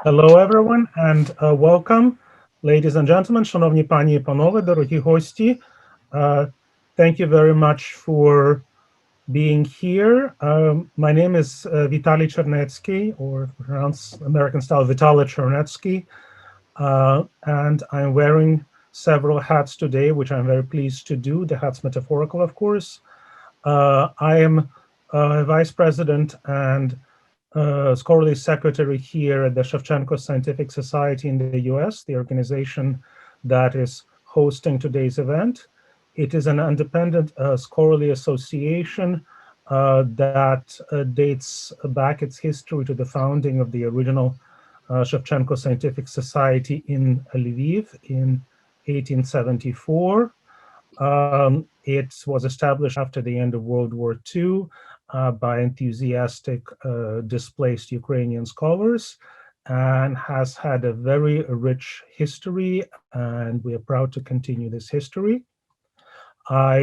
Hello, everyone, and welcome, ladies and gentlemen, шановні пані і панове, дорогі гості. Uh, Thank you very much for being here. My name is Vitaly Chernetsky, or pronounced American style Vitaly Chernetsky, and I'm wearing several hats today, which I'm very pleased to do. The hat's metaphorical, of course. I am vice president and scholarly secretary here at the Shevchenko Scientific Society in the US, the organization that is hosting today's event. It is an independent scholarly association that dates back its history to the founding of the original Shevchenko Scientific Society in Lviv in 1874. It was established after the end of World War II by enthusiastic displaced Ukrainian scholars and has had a very rich history, and we are proud to continue this history. I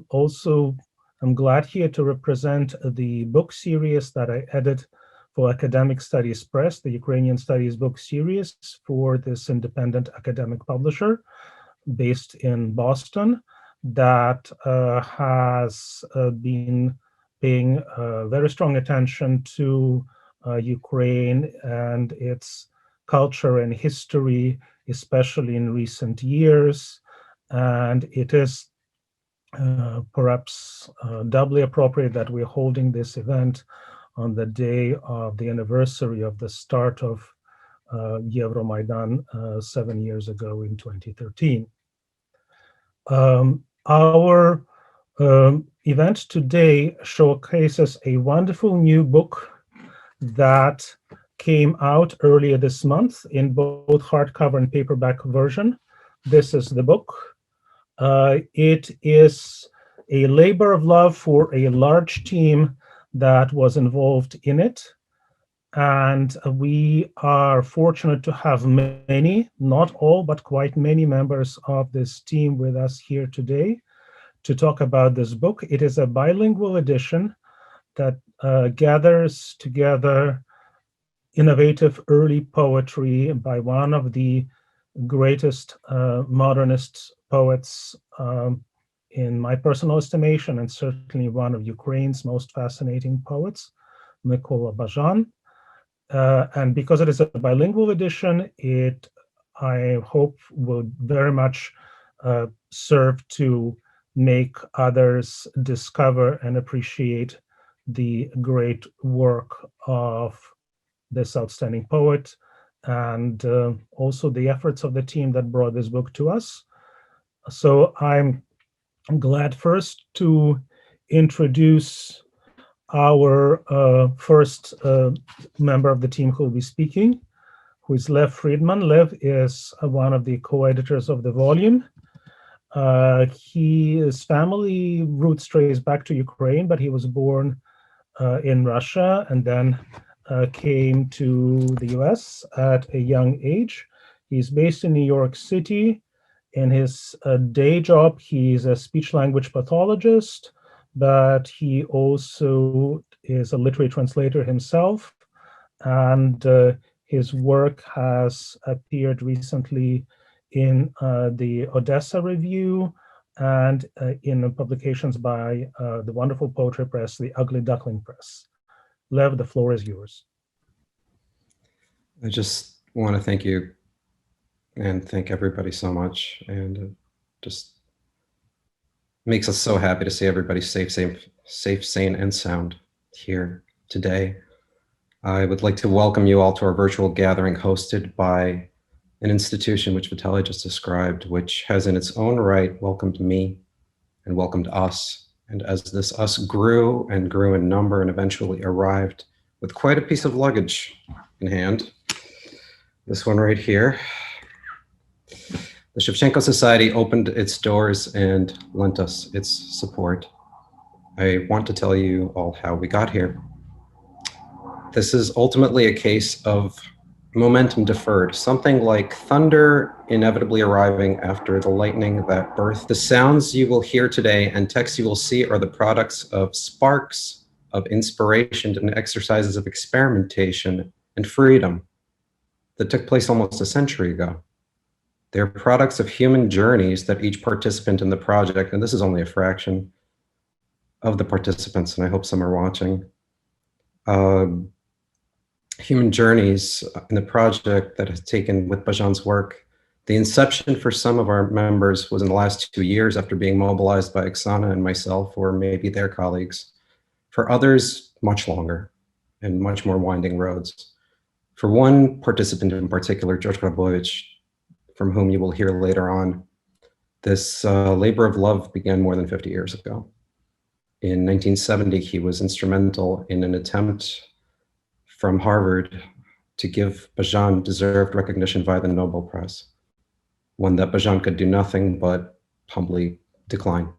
also am glad here to represent the book series that I edit for Academic Studies Press, the Ukrainian Studies book series for this independent academic publisher based in Boston that has been paying very strong attention to Ukraine and its culture and history, especially in recent years. And it is perhaps doubly appropriate that we're holding this event on the day of the anniversary of the start of Euromaidan 7 years ago in 2013. Our event today showcases a wonderful new book that came out earlier this month in both hardcover and paperback version. This is the book. It is a labor of love for a large team that was involved in it. And we are fortunate to have many, not all, but quite many members of this team with us here today to talk about this book. It is a bilingual edition that gathers together innovative early poetry by one of the greatest modernist poets in my personal estimation, and certainly one of Ukraine's most fascinating poets, Mykola Bazhan. And because it is a bilingual edition, it, I hope, will very much serve to make others discover and appreciate the great work of this outstanding poet and also the efforts of the team that brought this book to us. So I'm glad first to introduce our first member of the team who will be speaking, who is Lev Fridman. Lev is one of the co-editors of the volume. His family roots trace back to Ukraine, but he was born in Russia and then came to the US at a young age. He's based in New York City. In his day job, he's a speech-language pathologist, but he also is a literary translator himself, and his work has appeared recently in the Odessa Review and in publications by the wonderful poetry press, the Ugly Duckling Press. Lev, the floor is yours. I just want to thank you and thank everybody so much, and it just makes us so happy to see everybody safe, sane, and sound here today. I would like to welcome you all to our virtual gathering hosted by an institution which Vitaly just described, which has in its own right welcomed me and welcomed us. And as this us grew and grew in number and eventually arrived with quite a piece of luggage in hand, this one right here, the Shevchenko Society opened its doors and lent us its support. I want to tell you all how we got here. This is ultimately a case of momentum deferred, something like thunder inevitably arriving after the lightning that birthed. The sounds you will hear today and texts you will see are the products of sparks of inspiration and exercises of experimentation and freedom. that took place almost a century ago. They're products of human journeys that each participant in the project, and this is only a fraction of the participants, and I hope some are watching, human journeys in the project that has taken with Bazhan's work. The inception for some of our members was in the last 2 years after being mobilized by Oksana and myself, or maybe their colleagues. For others, much longer and much more winding roads. For one participant in particular, George Grabovich, from whom you will hear later on, this labor of love began more than 50 years ago. In 1970, he was instrumental in an attempt from Harvard to give Bazhan deserved recognition via the Nobel Prize, one that Bazhan could do nothing but humbly decline.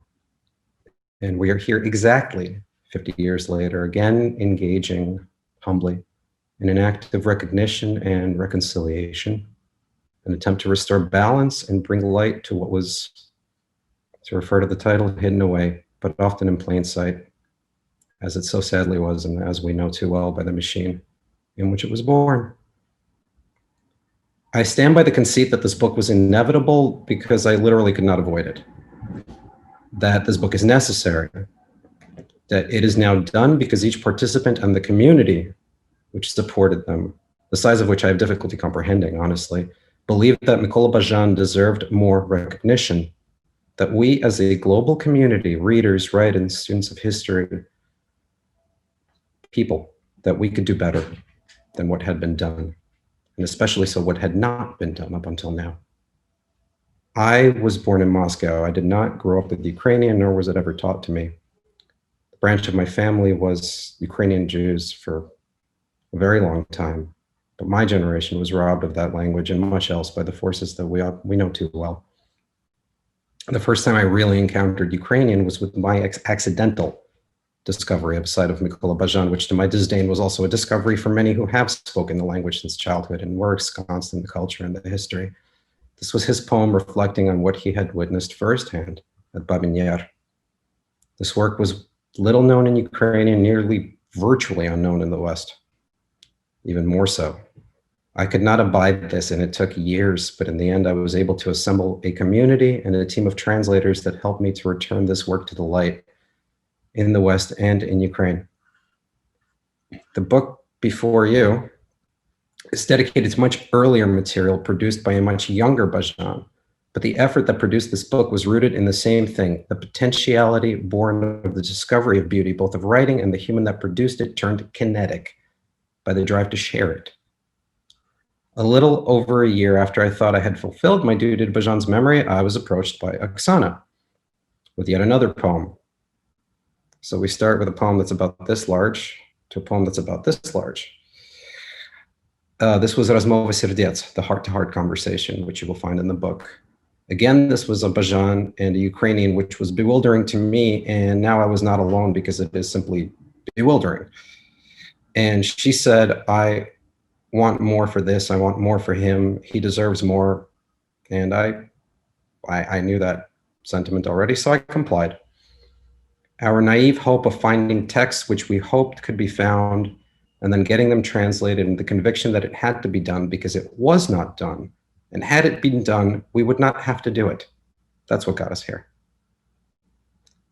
And we are here exactly 50 years later, again engaging humbly in an act of recognition and reconciliation, an attempt to restore balance and bring light to what was, to refer to the title, hidden away, but often in plain sight, as it so sadly was, and as we know too well, by the machine in which it was born. I stand by the conceit that this book was inevitable because I literally could not avoid it. That this book is necessary, that it is now done because each participant and the community which supported them, the size of which I have difficulty comprehending, honestly, believed that Mykola Bazhan deserved more recognition, that we as a global community, readers, writers, students of history, people, that we could do better than what had been done, and especially so what had not been done up until now. I was born in Moscow. I did not grow up with Ukrainian, nor was it ever taught to me. The branch of my family was Ukrainian Jews for a very long time, but my generation was robbed of that language and much else by the forces that we know too well. The first time I really encountered Ukrainian was with my accidental discovery of a site of Mykola Bazhan, which to my disdain was also a discovery for many who have spoken the language since childhood and were ensconced in the culture and the history. This was his poem reflecting on what he had witnessed firsthand at Babin Yar. This work was little known in Ukrainian, nearly virtually unknown in the West, even more so. I could not abide this, and it took years, but in the end, I was able to assemble a community and a team of translators that helped me to return this work to the light in the West and in Ukraine. The book before you is dedicated to much earlier material produced by a much younger Bazhan, but the effort that produced this book was rooted in the same thing, the potentiality born of the discovery of beauty, both of writing and the human that produced it turned kinetic by the drive to share it. A little over a year after I thought I had fulfilled my duty to Bazhan's memory, I was approached by Oksana with yet another poem. So we start with a poem that's about this large to a poem that's about this large. This was Rozmova Serdiec, the heart-to-heart conversation, which you will find in the book. Again, this was a Bazhan and a Ukrainian, which was bewildering to me, and now I was not alone because it is simply bewildering. And she said, I want more for this, I want more for him, he deserves more. And I knew that sentiment already, so I complied. Our naive hope of finding texts which we hoped could be found and then getting them translated, and the conviction that it had to be done because it was not done. And had it been done, we would not have to do it. That's what got us here.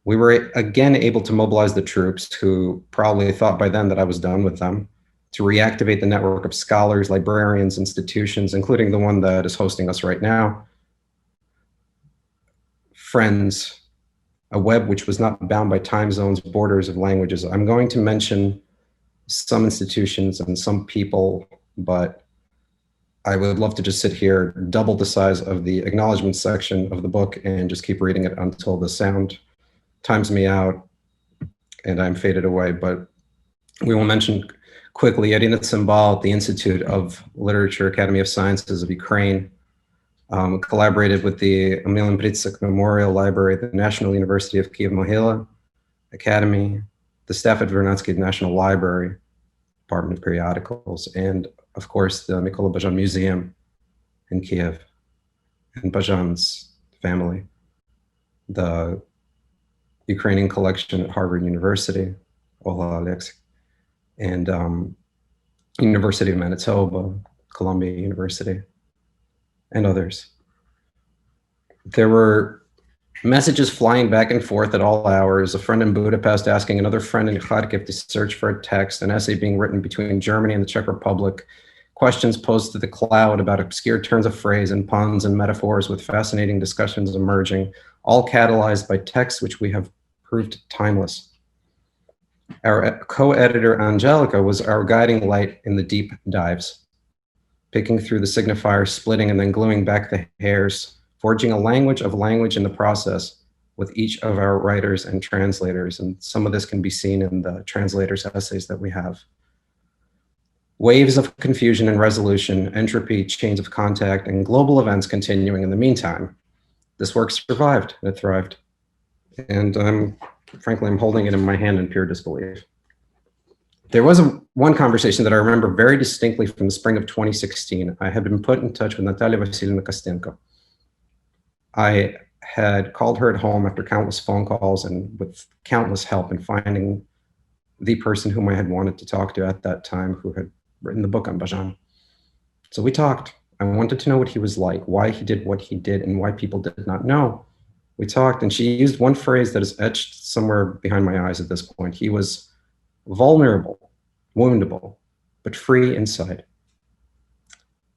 We were again able to mobilize the troops who probably thought by then that I was done with them, to reactivate the network of scholars, librarians, institutions, including the one that is hosting us right now, friends, a web which was not bound by time zones, borders of languages. I'm going to mention some institutions and some people, but I would love to just sit here, double the size of the acknowledgement section of the book and just keep reading it until the sound times me out and I'm faded away. But we will mention quickly Irina Tsimbal, the Institute of Literature, Academy of Sciences of Ukraine, collaborated with the Emilian Pritsak Memorial Library, the National University of Kyiv-Mohyla Academy, the staff at Vernadsky National Library, Department of Periodicals, and of course the Mykola Bazhan Museum in Kiev, and Bazhan's family, the Ukrainian collection at Harvard University, Ola Alexei, and University of Manitoba, Columbia University, and others. There were messages flying back and forth at all hours, a friend in Budapest asking another friend in Kharkiv to search for a text, an essay being written between Germany and the Czech Republic, questions posed to the cloud about obscure turns of phrase and puns and metaphors with fascinating discussions emerging, all catalyzed by texts which we have proved timeless. Our co-editor Anzhelika was our guiding light in the deep dives, picking through the signifiers, splitting and then gluing back the hairs, forging a language of language in the process with each of our writers and translators. And some of this can be seen in the translators' essays that we have. Waves of confusion and resolution, entropy, chains of contact, and global events continuing in the meantime. This work survived, it thrived. And frankly, I'm holding it in my hand in pure disbelief. There was one conversation that I remember very distinctly from the spring of 2016. I had been put in touch with Natalia Vasilyevna Kostenko. I had called her at home after countless phone calls and with countless help in finding the person whom I had wanted to talk to at that time, who had written the book on Bazhan. So we talked. I wanted to know what he was like, why he did what he did, and why people did not know. We talked, and she used one phrase that is etched somewhere behind my eyes at this point. He was vulnerable, woundable, but free inside.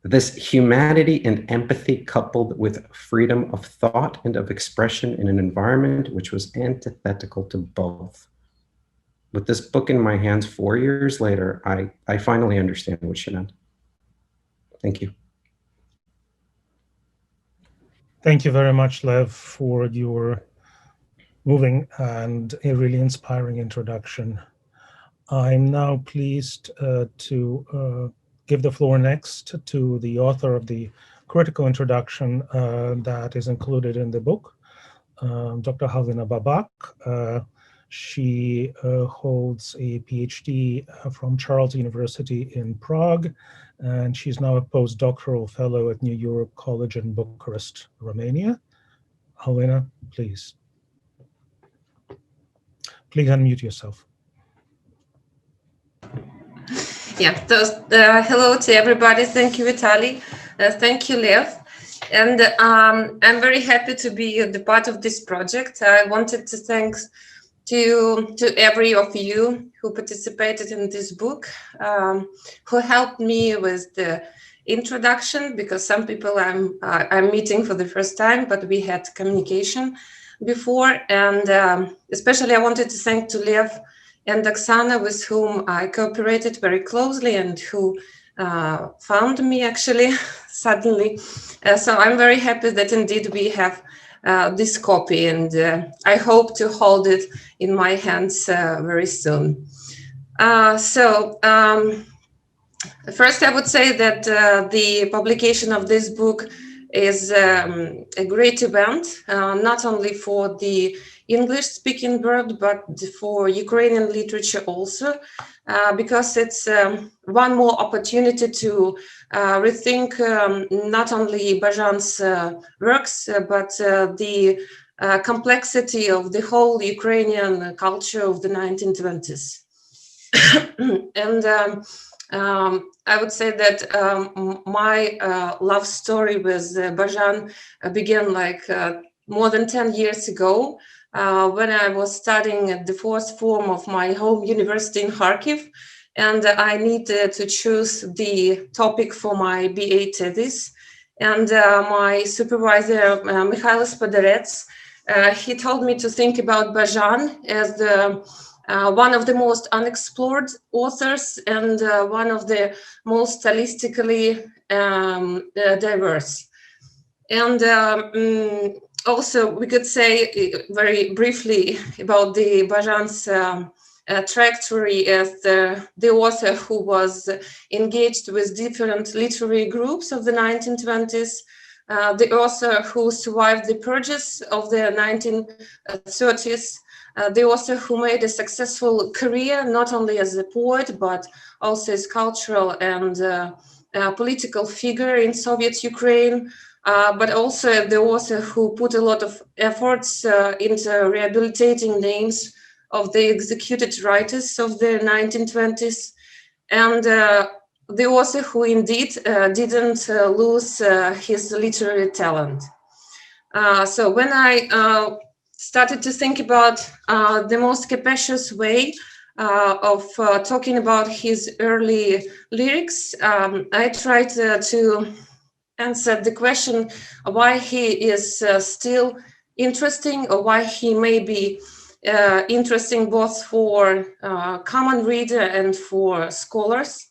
This humanity and empathy coupled with freedom of thought and of expression in an environment which was antithetical to both. With this book in my hands 4 years later, I finally understand what she meant. Thank you. Thank you very much, Lev, for your moving and a really inspiring introduction. I'm now pleased to give the floor next to the author of the critical introduction that is included in the book, Dr. Halyna Babak. She holds a PhD from Charles University in Prague, and she's now a postdoctoral fellow at New Europe College in Bucharest, Romania. Halyna, please. Please unmute yourself. Yeah, hello to everybody. Thank you, Vitaly. Thank you, Lev. And I'm very happy to be the part of this project. I wanted to thank to every of you who participated in this book, who helped me with the introduction, because some people I'm meeting for the first time, but we had communication before. And especially I wanted to thank to Lev and Oksana, with whom I cooperated very closely and who found me actually suddenly. So I'm very happy that indeed we have this copy, and I hope to hold it in my hands very soon. First I would say that the publication of this book is a great event, not only for the English-speaking world, but for Ukrainian literature also, because it's one more opportunity to rethink not only Bazhan's works, but the complexity of the whole Ukrainian culture of the 1920s. And I would say that my love story with Bazhan began like more than 10 years ago, when I was studying at the fourth form of my home university in Kharkiv, and I needed to choose the topic for my BA thesis. And my supervisor, Mykola Bazhan, he told me to think about Bazhan as the one of the most unexplored authors and one of the most stylistically diverse. And also, we could say very briefly about the Bazhan's trajectory as the author who was engaged with different literary groups of the 1920s, the author who survived the purges of the 1930s, the author who made a successful career, not only as a poet, but also as cultural and political figure in Soviet Ukraine, but also the author who put a lot of efforts into rehabilitating names of the executed writers of the 1920s. And the author who indeed didn't lose his literary talent. So when I started to think about the most capacious way of talking about his early lyrics, I tried to answer the question why he is still interesting, or why he may be interesting both for common reader and for scholars.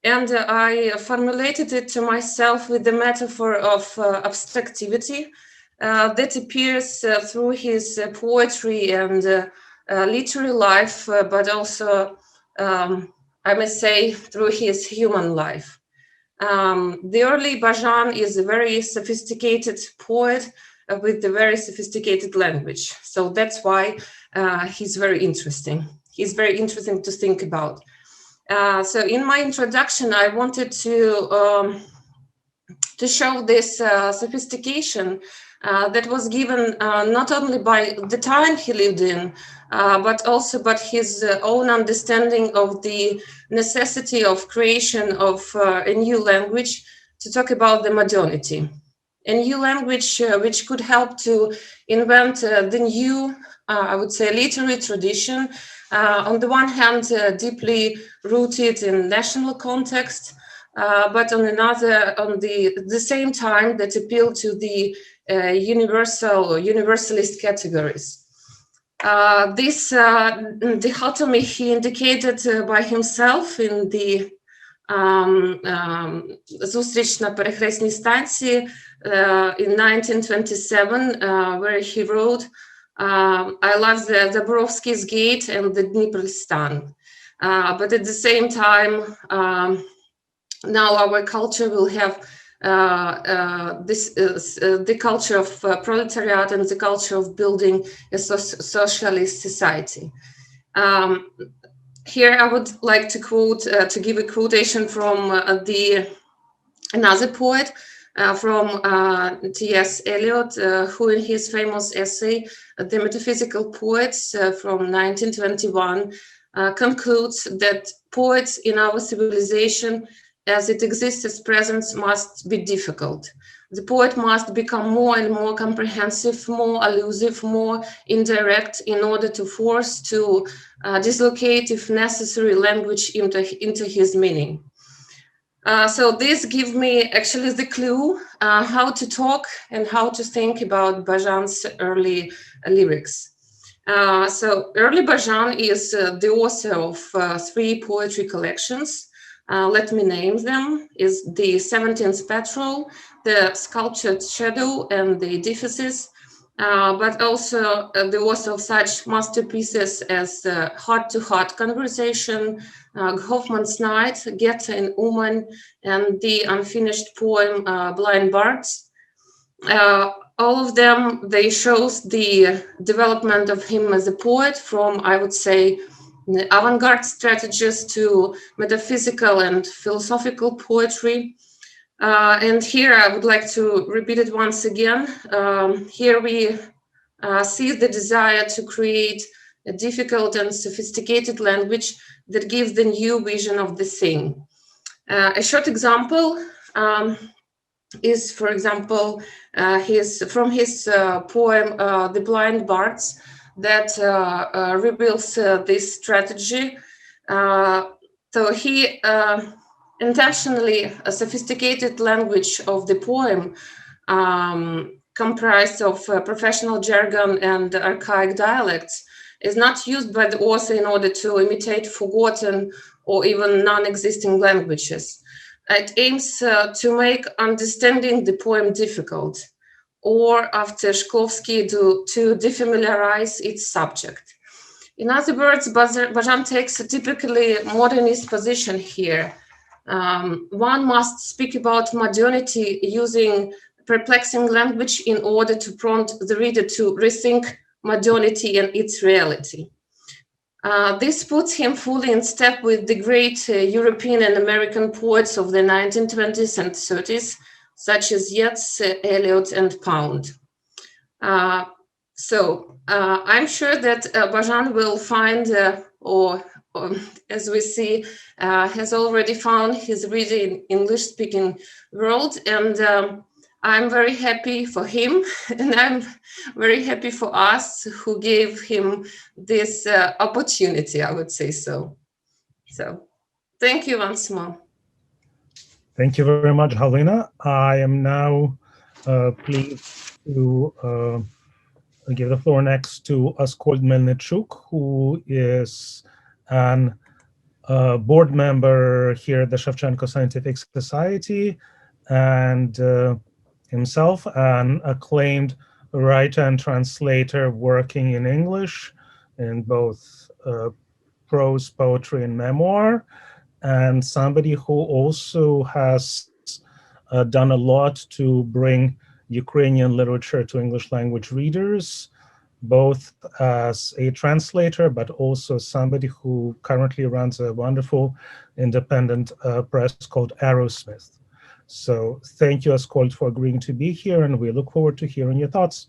And I formulated it to myself with the metaphor of abstractivity that appears through his poetry and literary life, but also, I must say, through his human life. The early Bazhan is a very sophisticated poet with a very sophisticated language. So that's why he's very interesting. He's very interesting to think about. So in my introduction, I wanted to show this sophistication that was given not only by the time he lived in, but also by his own understanding of the necessity of creation of a new language to talk about the modernity. A new language which could help to invent the new, I would say, literary tradition, on the one hand, deeply rooted in national context, but on another, on the same time, that appeal to the universalist categories. This dichotomy he indicated by himself in the Зустріч на перехресній станції in 1927, where he wrote, I love the Zabrovsky's Gate and the Dnieperstan. But at the same time, now our culture will have the culture of proletariat and the culture of building a socialist society. Here I would like to quote, to give a quotation from another poet, from T.S. Eliot, who in his famous essay, The Metaphysical Poets, from 1921, concludes that poets in our civilization, as it exists as present, must be difficult. The poet must become more and more comprehensive, more elusive, more indirect, in order to force to dislocate, if necessary, language into his meaning. So this gives me actually the clue how to talk and how to think about Bazhan's early lyrics. So early Bazhan is the author of 3 poetry collections. Let me name them: is the 17th Petrol, the Sculptured Shadow, and the Edifices, but also the author of such masterpieces as Heart-to-Heart Conversation, Hoffman's Night, Goethe and Uman, and the unfinished poem Blind Bards. All of them, they shows the development of him as a poet from, I would say, avant-garde strategies to metaphysical and philosophical poetry. And here I would like to repeat it once again. Here we see the desire to create a difficult and sophisticated language that gives the new vision of the thing. A short example is, for example, from his poem, The Blind Bards, that reveals this strategy. So he intentionally, a sophisticated language of the poem comprised of professional jargon and archaic dialects is not used by the author in order to imitate forgotten or even non-existing languages. It aims to make understanding the poem difficult, or after Shklovsky, to defamiliarize its subject. In other words, Bazhan takes a typically modernist position here. One must speak about modernity using perplexing language in order to prompt the reader to rethink modernity and its reality. This puts him fully in step with the great European and American poets of the 1920s and 30s, such as Yeats, Eliot, and Pound. So I'm sure that Bazhan will find or as we see, has already found his reader in English-speaking world. And I'm very happy for him, and I'm very happy for us who gave him this opportunity, I would say so. So thank you once more. Thank you very much, Halyna. I am now pleased to give the floor next to Askold Melnyczuk, who is an board member here at the Shevchenko Scientific Society, and himself an acclaimed writer and translator working in English in both prose, poetry, and memoir, and somebody who also has done a lot to bring Ukrainian literature to English language readers, both as a translator, but also somebody who currently runs a wonderful independent press called Arrowsmith. So thank you, Askold, for agreeing to be here, and we look forward to hearing your thoughts.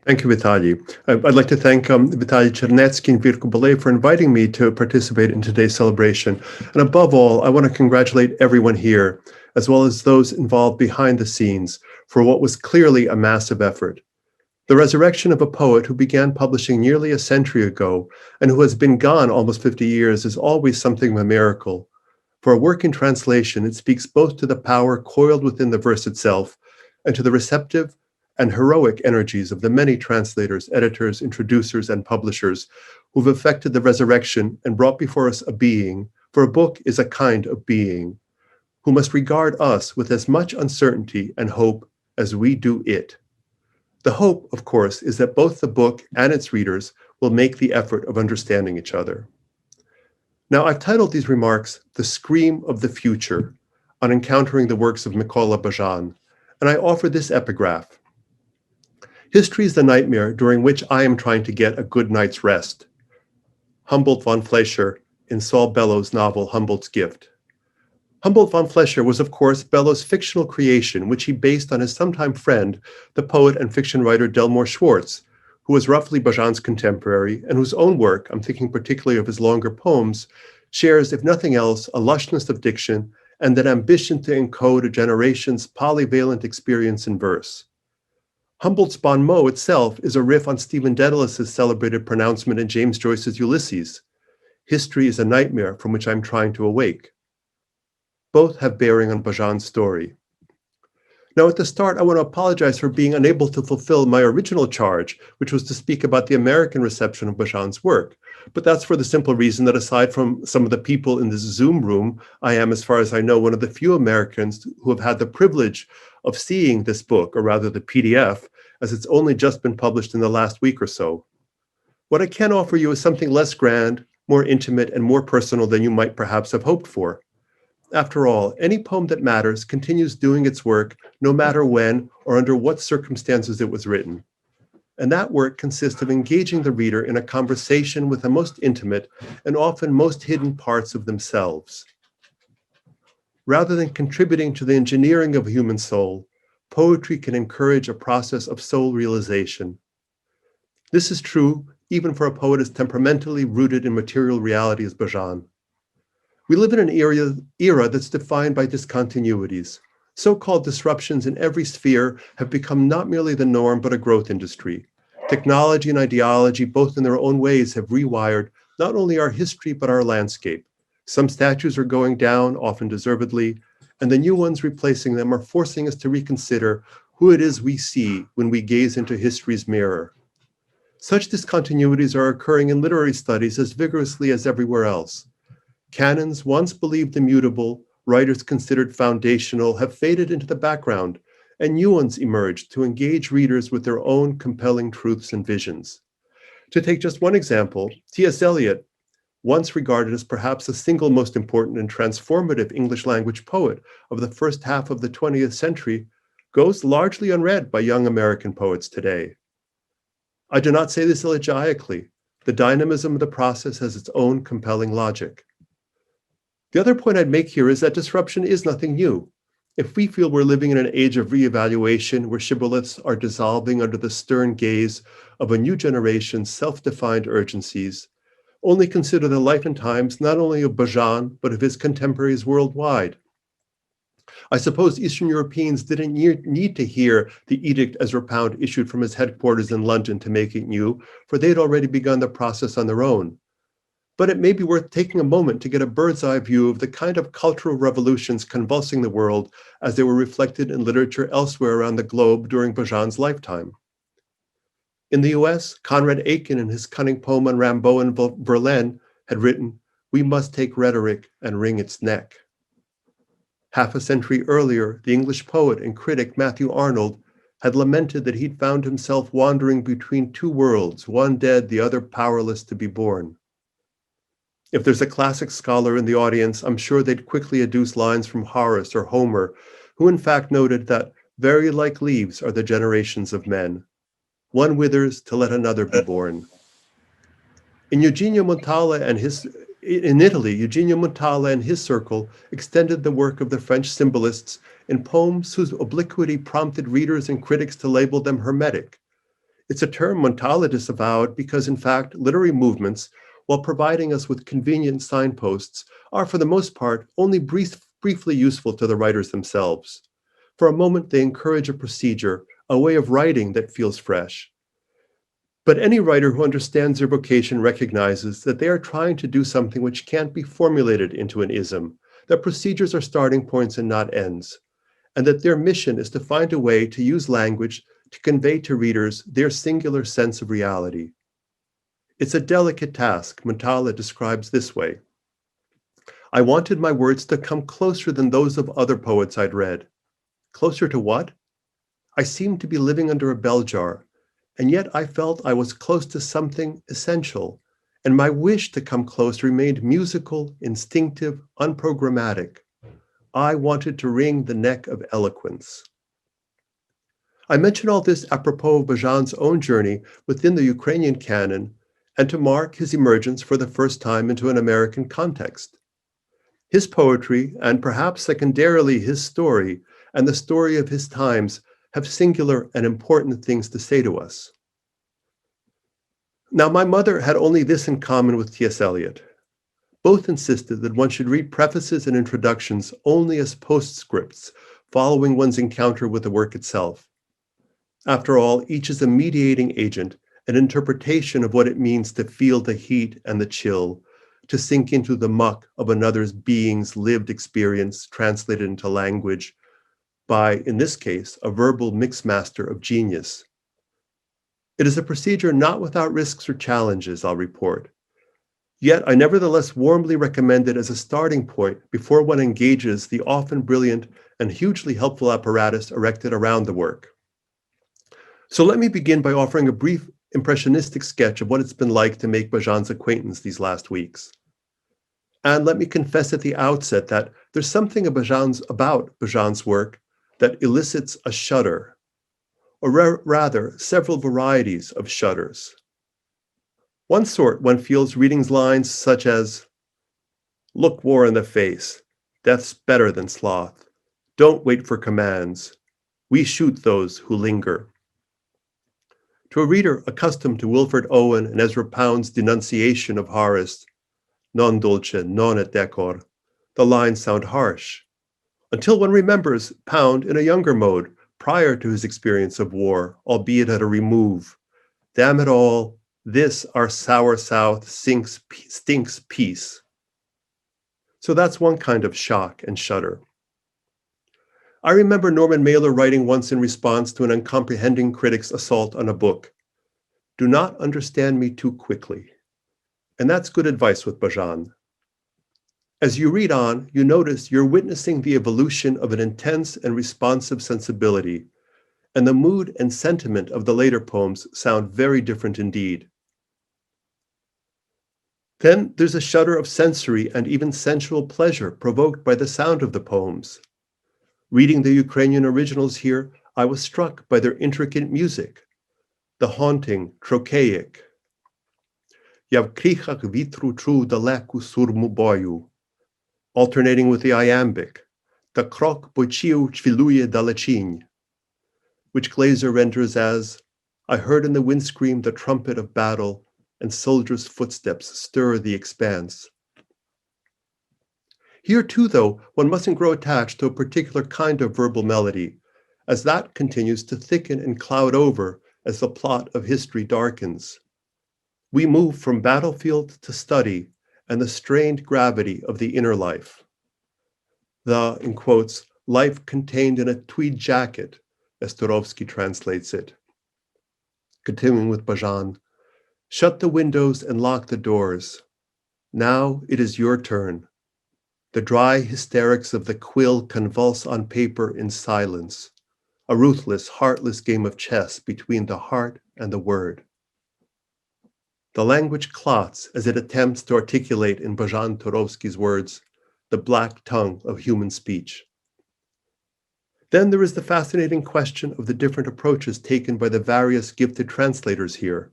Thank you, Vitaly. I'd like to thank Vitaly Chernetsky and Virko Balay for inviting me to participate in today's celebration. And above all, I want to congratulate everyone here, as well as those involved behind the scenes, for what was clearly a massive effort. The resurrection of a poet who began publishing nearly a century ago and who has been gone almost 50 years is always something of a miracle. For a work in translation, it speaks both to the power coiled within the verse itself and to the receptive and heroic energies of the many translators, editors, introducers, and publishers who've effected the resurrection and brought before us a being, for a book is a kind of being, who must regard us with as much uncertainty and hope as we do it. The hope, of course, is that both the book and its readers will make the effort of understanding each other. Now, I've titled these remarks, The Scream of the Future, on encountering the works of Mykola Bazhan, and I offer this epigraph. History is the nightmare during which I am trying to get a good night's rest. Humboldt von Fleischer in Saul Bellow's novel Humboldt's Gift. Humboldt von Fleischer was, of course, Bellow's fictional creation, which he based on his sometime friend, the poet and fiction writer Delmore Schwartz, who was roughly Bazhan's contemporary and whose own work, I'm thinking particularly of his longer poems, shares, if nothing else, a lushness of diction and an ambition to encode a generation's polyvalent experience in verse. Humboldt's bon mot itself is a riff on Stephen Dedalus' celebrated pronouncement in James Joyce's Ulysses. History is a nightmare from which I'm trying to awake. Both have bearing on Bazhan's story. Now, at the start, I want to apologize for being unable to fulfill my original charge, which was to speak about the American reception of Bazhan's work. But that's for the simple reason that aside from some of the people in this Zoom room, I am, as far as I know, one of the few Americans who have had the privilege of seeing this book, or rather the PDF, as it's only just been published in the last week or so. What I can offer you is something less grand, more intimate, and more personal than you might perhaps have hoped for. After all, any poem that matters continues doing its work no matter when or under what circumstances it was written. And that work consists of engaging the reader in a conversation with the most intimate and often most hidden parts of themselves. Rather than contributing to the engineering of a human soul, poetry can encourage a process of soul realization. This is true even for a poet as temperamentally rooted in material reality as Bazhan. We live in an era that's defined by discontinuities. So-called disruptions in every sphere have become not merely the norm, but a growth industry. Technology and ideology, both in their own ways, have rewired not only our history, but our landscape. Some statues are going down, often deservedly, and the new ones replacing them are forcing us to reconsider who it is we see when we gaze into history's mirror. Such discontinuities are occurring in literary studies as vigorously as everywhere else. Canons once believed immutable, writers considered foundational, have faded into the background, and new ones emerged to engage readers with their own compelling truths and visions. To take just one example, T.S. Eliot, once regarded as perhaps the single most important and transformative English language poet of the first half of the 20th century, goes largely unread by young American poets today. I do not say this elegiacally. The dynamism of the process has its own compelling logic. The other point I'd make here is that disruption is nothing new. If we feel we're living in an age of reevaluation where shibboleths are dissolving under the stern gaze of a new generation's self-defined urgencies, Only consider the life and times not only of Bazhan, but of his contemporaries worldwide. I suppose Eastern Europeans didn't need to hear the edict Ezra Pound issued from his headquarters in London to make it new, for they'd already begun the process on their own. But it may be worth taking a moment to get a bird's eye view of the kind of cultural revolutions convulsing the world as they were reflected in literature elsewhere around the globe during Bazhan's lifetime. In the US, Conrad Aiken, in his cunning poem on Rimbaud and Verlaine, had written, "We must take rhetoric and wring its neck." Half a century earlier, the English poet and critic Matthew Arnold had lamented that he'd found himself wandering between two worlds, one dead, the other powerless to be born. If there's a classic scholar in the audience, I'm sure they'd quickly adduce lines from Horace or Homer, who in fact noted that very like leaves are the generations of men. One withers to let another be born. In Italy, Eugenio Montale and his circle extended the work of the French symbolists in poems whose obliquity prompted readers and critics to label them hermetic. It's a term Montale disavowed because, in fact, literary movements, while providing us with convenient signposts, are for the most part only briefly useful to the writers themselves. For a moment, they encourage a procedure, a way of writing that feels fresh. But any writer who understands their vocation recognizes that they are trying to do something which can't be formulated into an ism, that procedures are starting points and not ends, and that their mission is to find a way to use language to convey to readers their singular sense of reality. It's a delicate task Montale describes this way. I wanted my words to come closer than those of other poets I'd read. Closer to what? I seemed to be living under a bell jar, and yet I felt I was close to something essential, and my wish to come close remained musical, instinctive, unprogrammatic. I wanted to wring the neck of eloquence. I mention all this apropos of Bazhan's own journey within the Ukrainian canon and to mark his emergence for the first time into an American context. His poetry, and perhaps secondarily his story, and the story of his times, have singular and important things to say to us. Now, my mother had only this in common with T.S. Eliot. Both insisted that one should read prefaces and introductions only as postscripts, following one's encounter with the work itself. After all, each is a mediating agent, an interpretation of what it means to feel the heat and the chill, to sink into the muck of another's being's lived experience translated into language by, in this case, a verbal mixmaster of genius. It is a procedure not without risks or challenges, I'll report. Yet I nevertheless warmly recommend it as a starting point before one engages the often brilliant and hugely helpful apparatus erected around the work. So let me begin by offering a brief impressionistic sketch of what it's been like to make Bazhan's acquaintance these last weeks. And let me confess at the outset that there's something about Bazhan's work that elicits a shudder, or rather, several varieties of shudders. One sort one feels reading lines such as, "Look war in the face, death's better than sloth. Don't wait for commands. We shoot those who linger." To a reader accustomed to Wilfred Owen and Ezra Pound's denunciation of Horace, non dulce, non et decor, the lines sound harsh, until one remembers Pound in a younger mode prior to his experience of war, albeit at a remove. Damn it all, this our sour South stinks peace. So that's one kind of shock and shudder. I remember Norman Mailer writing once in response to an uncomprehending critic's assault on a book, "Do not understand me too quickly." And that's good advice with Bazhan. As you read on, you notice you're witnessing the evolution of an intense and responsive sensibility, and the mood and sentiment of the later poems sound very different indeed. Then there's a shudder of sensory and even sensual pleasure provoked by the sound of the poems. Reading the Ukrainian originals here, I was struck by their intricate music, the haunting, trochaic. Я в крихах вітру чую далеку сурму бою, alternating with the iambic, the крок почів чвілує далечінь, which Glaser renders as, I heard in the windscreen the trumpet of battle, and soldiers' footsteps stir the expanse. Here too, though, one mustn't grow attached to a particular kind of verbal melody, as that continues to thicken and cloud over as the plot of history darkens. We move from battlefield to study and the strained gravity of the inner life. The, in quotes, life contained in a tweed jacket, as Turovsky translates it. Continuing with Bazhan, shut the windows and lock the doors. Now it is your turn. The dry hysterics of the quill convulse on paper in silence, a ruthless, heartless game of chess between the heart and the word. The language clots as it attempts to articulate in Bazhan Turovsky's words, the black tongue of human speech. Then there is the fascinating question of the different approaches taken by the various gifted translators here.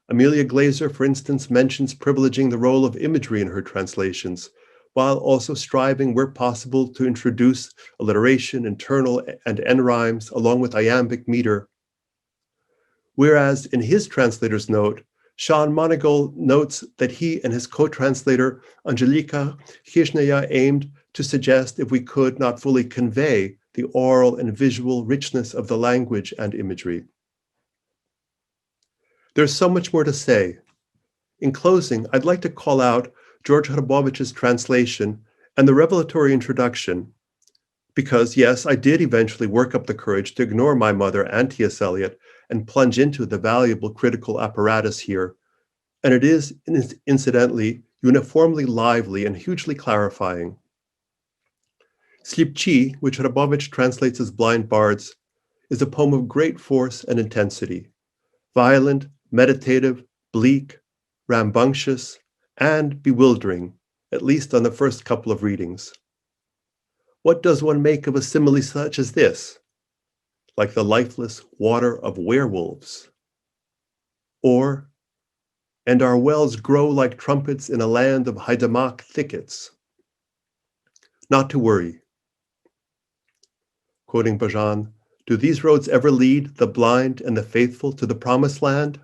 Amelia Glaser, for instance, mentions privileging the role of imagery in her translations, while also striving where possible to introduce alliteration, internal and end rhymes, along with iambic meter. Whereas in his translator's note, Seán Monagle notes that he and his co-translator Anzhelika Khyzhnya aimed to suggest, if we could, not fully convey the oral and visual richness of the language and imagery. There's so much more to say. In closing, I'd like to call out George Hrabovich's translation and the revelatory introduction, because yes, I did eventually work up the courage to ignore my mother and T.S. Eliot and plunge into the valuable critical apparatus here, and it is, incidentally, uniformly lively and hugely clarifying. Slipchi, which Hrabovich translates as Blind Bards, is a poem of great force and intensity, violent, meditative, bleak, rambunctious, and bewildering, at least on the first couple of readings. What does one make of a simile such as this? Like the lifeless water of werewolves. Or, and our wells grow like trumpets in a land of Haidamach thickets. Not to worry. Quoting Bazhan, do these roads ever lead the blind and the faithful to the promised land?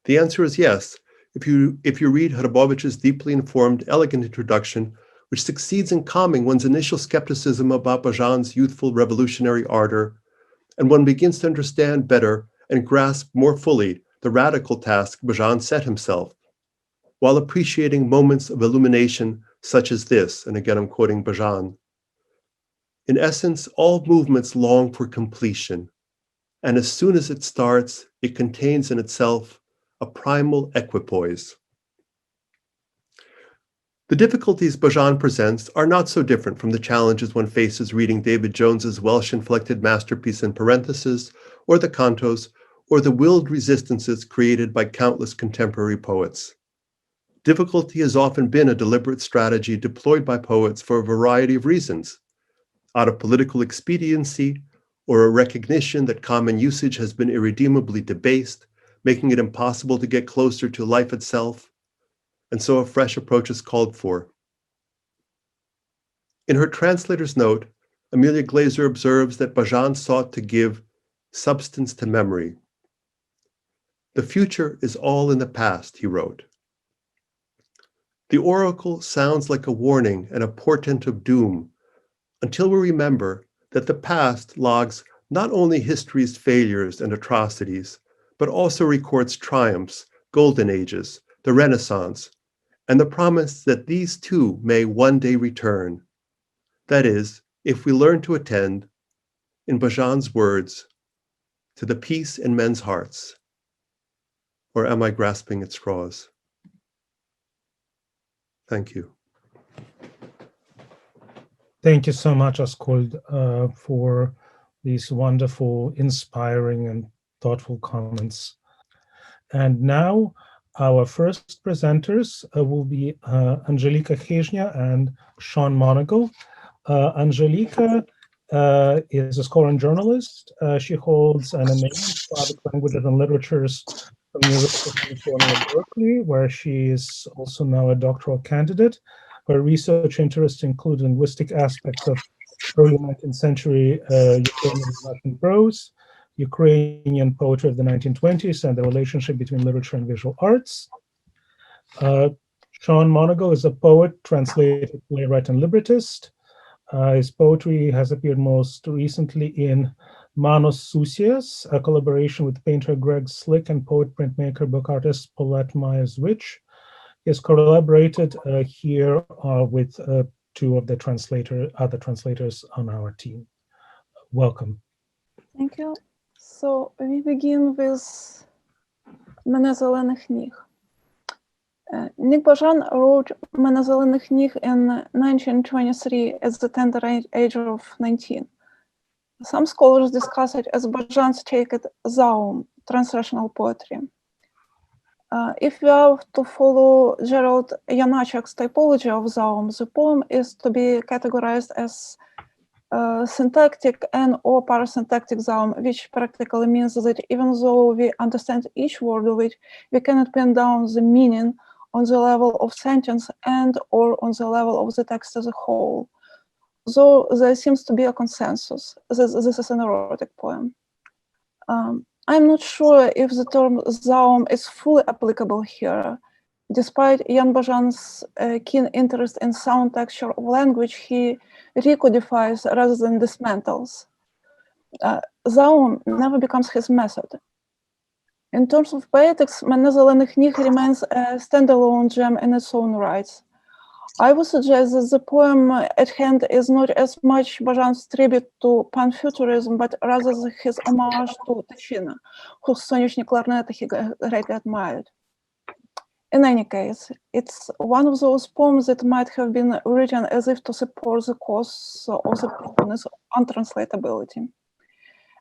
The answer is yes, if you read Hrabovich's deeply informed, elegant introduction, which succeeds in calming one's initial skepticism about Bazhan's youthful revolutionary ardor, and one begins to understand better and grasp more fully the radical task Bazhan set himself, while appreciating moments of illumination such as this, and again I'm quoting Bazhan. In essence, all movements long for completion, and as soon as it starts, it contains in itself a primal equipoise. The difficulties Bazhan presents are not so different from the challenges one faces reading David Jones's Welsh-inflected masterpiece in parentheses, or the cantos, or the willed resistances created by countless contemporary poets. Difficulty has often been a deliberate strategy deployed by poets for a variety of reasons, out of political expediency, or a recognition that common usage has been irredeemably debased, making it impossible to get closer to life itself, and so a fresh approach is called for. In her translator's note, Amelia Glaser observes that Bazhan sought to give substance to memory. The future is all in the past, he wrote. The oracle sounds like a warning and a portent of doom, until we remember that the past logs not only history's failures and atrocities, but also records triumphs, golden ages, the Renaissance, and the promise that these too may one day return. That is, if we learn to attend, in Bazhan's words, to the peace in men's hearts. Or am I grasping at straws? Thank you. Thank you so much, Askold, for these wonderful, inspiring, and thoughtful comments. And now our first presenters will be Anzhelika Khyzhnya and Seán Monagle. Anzhelika is a scholar and journalist. She holds an MA in Slavic Languages and Literatures from the University of California, Berkeley, where she is also now a doctoral candidate. Her research interests include linguistic aspects of early 19th century Ukrainian and Russian prose, Ukrainian poetry of the 1920s and the relationship between literature and visual arts. Seán Monagle is a poet, translator, playwright, and librettist. His poetry has appeared most recently in Manos Susias, a collaboration with painter Greg Slick and poet, printmaker, book artist Paulette Myers-Witch. He has collaborated here with two of the other translators on our team. Welcome. Thank you. So we begin with Мене зелених ніг. Nick Bazhan wrote Мене зелених ніг in 1923 at the tender age of 19. Some scholars discuss it as Bazhan's take at Zaum, transrational poetry. If we are to follow Gerald Janacek's typology of Zaum, the poem is to be categorized as syntactic and or parasyntactic Zaum, which practically means that even though we understand each word of it, we cannot pin down the meaning on the level of sentence and or on the level of the text as a whole. Though there seems to be a consensus that this is an erotic poem. I'm not sure if the term Zaum is fully applicable here. Despite Jan Bazhan's keen interest in sound texture of language, he recodifies rather than dismantles. Zaum never becomes his method. In terms of poetics, Мене зелених ніг remains a standalone gem in its own right. I would suggest that the poem at hand is not as much Bazhan's tribute to panfuturism, but rather his homage to Ticino, whose sonishny clarinet he greatly admired. In any case, it's one of those poems that might have been written as if to support the cause of the proponents of untranslatability.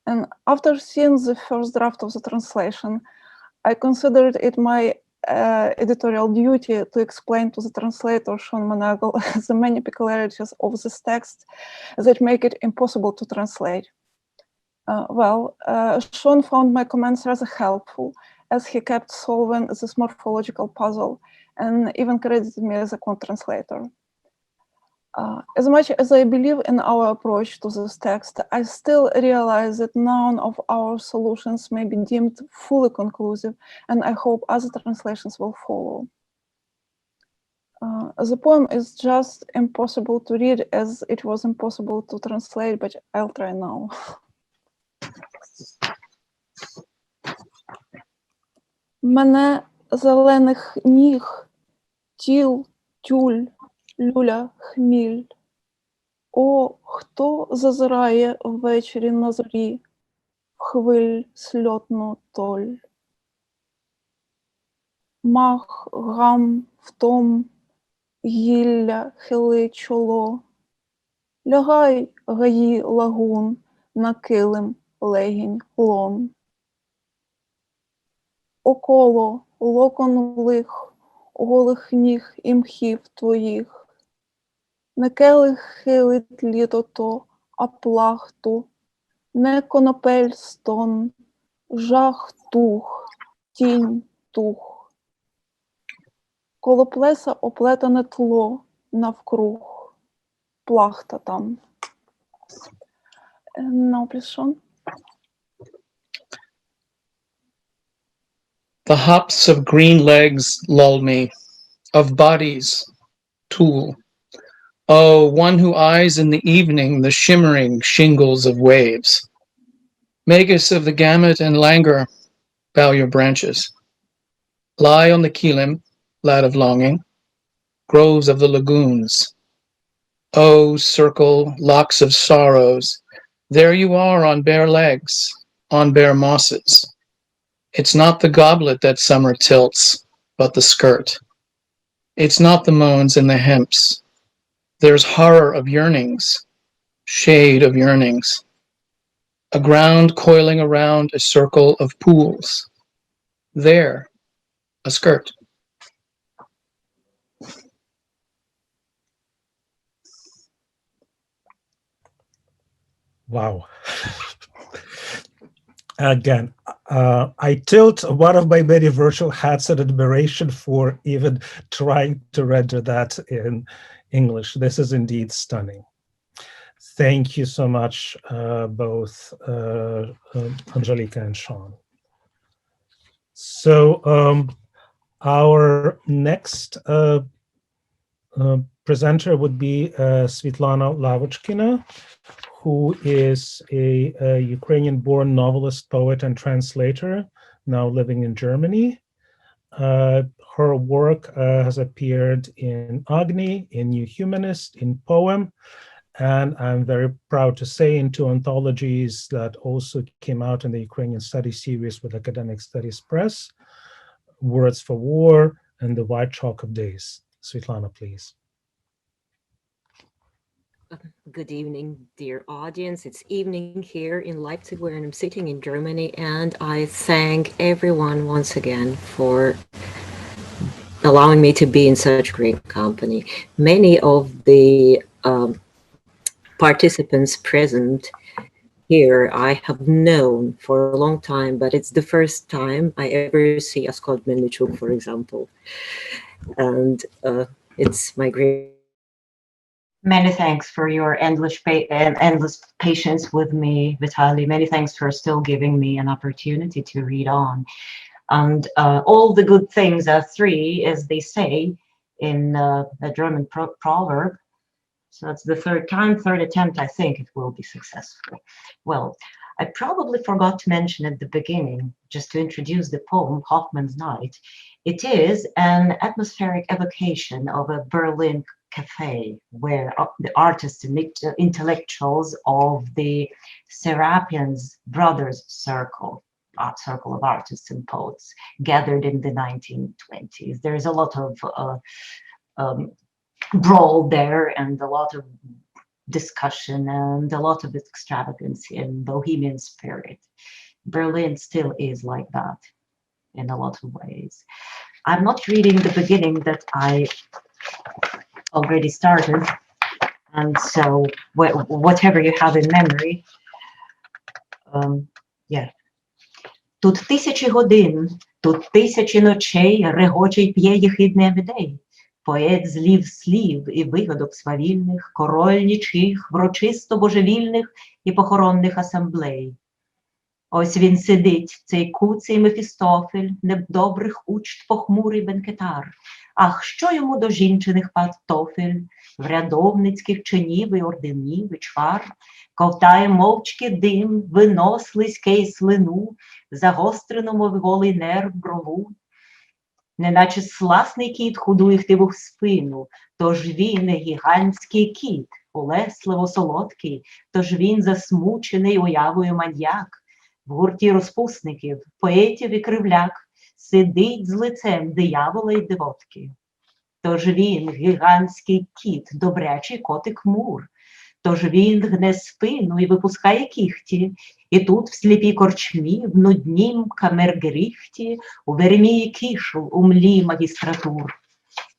And after seeing the first draft of the translation, I considered it my editorial duty to explain to the translator, Seán Monagle, the many peculiarities of this text that make it impossible to translate. Seán found my comments rather helpful, as he kept solving this morphological puzzle and even credited me as a co-translator. As much as I believe in our approach to this text, I still realize that none of our solutions may be deemed fully conclusive, and I hope other translations will follow. The poem is just impossible to read as it was impossible to translate, but I'll try now. Мене зелених ніг, тіл, тюль, люля, хміль. О, хто зазирає ввечері на зорі, в хвиль сльотну толь. Мах, гам, втом, гілля, хили чоло. Лягай, гаї лагун, на килим, легінь, лон. Около, локон лих, голих ніг і мхів твоїх. Не келих хилить літо то, а плахту, не конопель стон, жах тух, тінь тух. Коло плеса оплетане тло навкруг, плахта там. Now, please, Seán. The hops of green legs lull me, of bodies, tool. Oh, one who eyes in the evening the shimmering shingles of waves. Magus of the gamut and languor, bow your branches. Lie on the kilim, lad of longing, groves of the lagoons. Oh, circle, locks of sorrows, there you are on bare legs, on bare mosses. It's not the goblet that summer tilts, but the skirt. It's not the moans and the hemps. There's horror of yearnings, shade of yearnings. A ground coiling around a circle of pools. There, a skirt. Wow. Again, I tilt one of my many virtual hats in admiration for even trying to render that in English. This is indeed stunning. Thank you so much, both Anzhelika and Seán. So our next presenter would be Svetlana Lavochkina, who is a Ukrainian-born novelist, poet, and translator, now living in Germany. Her work has appeared in Agni, in New Humanist, in Poem, and I'm very proud to say in two anthologies that also came out in the Ukrainian Studies series with Academic Studies Press, Words for War and The White Chalk of Days. Svetlana, please. Good evening, dear audience. It's evening here in Leipzig, where I'm sitting in Germany, and I thank everyone once again for allowing me to be in such great company. Many of the participants present here I have known for a long time, but it's the first time I ever see Askold Melnyczuk, for example. And it's my great... Many thanks for your endless patience with me, Vitaly. Many thanks for still giving me an opportunity to read on. And all the good things are three, as they say in a German proverb. So that's the third attempt, I think it will be successful. Well, I probably forgot to mention at the beginning, just to introduce the poem, Hoffman's Night. It is an atmospheric evocation of a Berlin cafe where the artists and intellectuals of the Serapians Brothers circle of artists and poets gathered in the 1920s. There's a lot of brawl there and a lot of discussion and a lot of extravagance and bohemian spirit. Berlin still is like that in a lot of ways. I'm not reading the beginning that I already started, and so whatever you have in memory, yeah. Тут тисячі годин, тут тисячі ночей регоче й п'є єхидне людей. Поет злів слів і вигадок свавільних, король нічих, врочисто божевільних і похоронних асамблей. Ось він сидить, цей куций Мефістофель, недобрих учт похмурий бенкетар. Ах, що йому до жінчиних пантофель, врядовницьких чинів і орденів і чвар, ковтає мовчки дим, вино слизьке й слину, загострено, мов голий нерв брову. Неначе сласний кіт худує хтиву в спину, тож він гігантський кіт, улесливо солодкий, тож він засмучений уявою маньяк. В гурті розпусників, поетів і кривляк сидить з лицем диявола й дивотки. Тож він гігантський кіт, добрячий котик Мур, тож він гне спину і випускає кіхті, і тут в сліпій корчмі, в нуднім камергріхті, у Веремії кішл, у млі магістратур.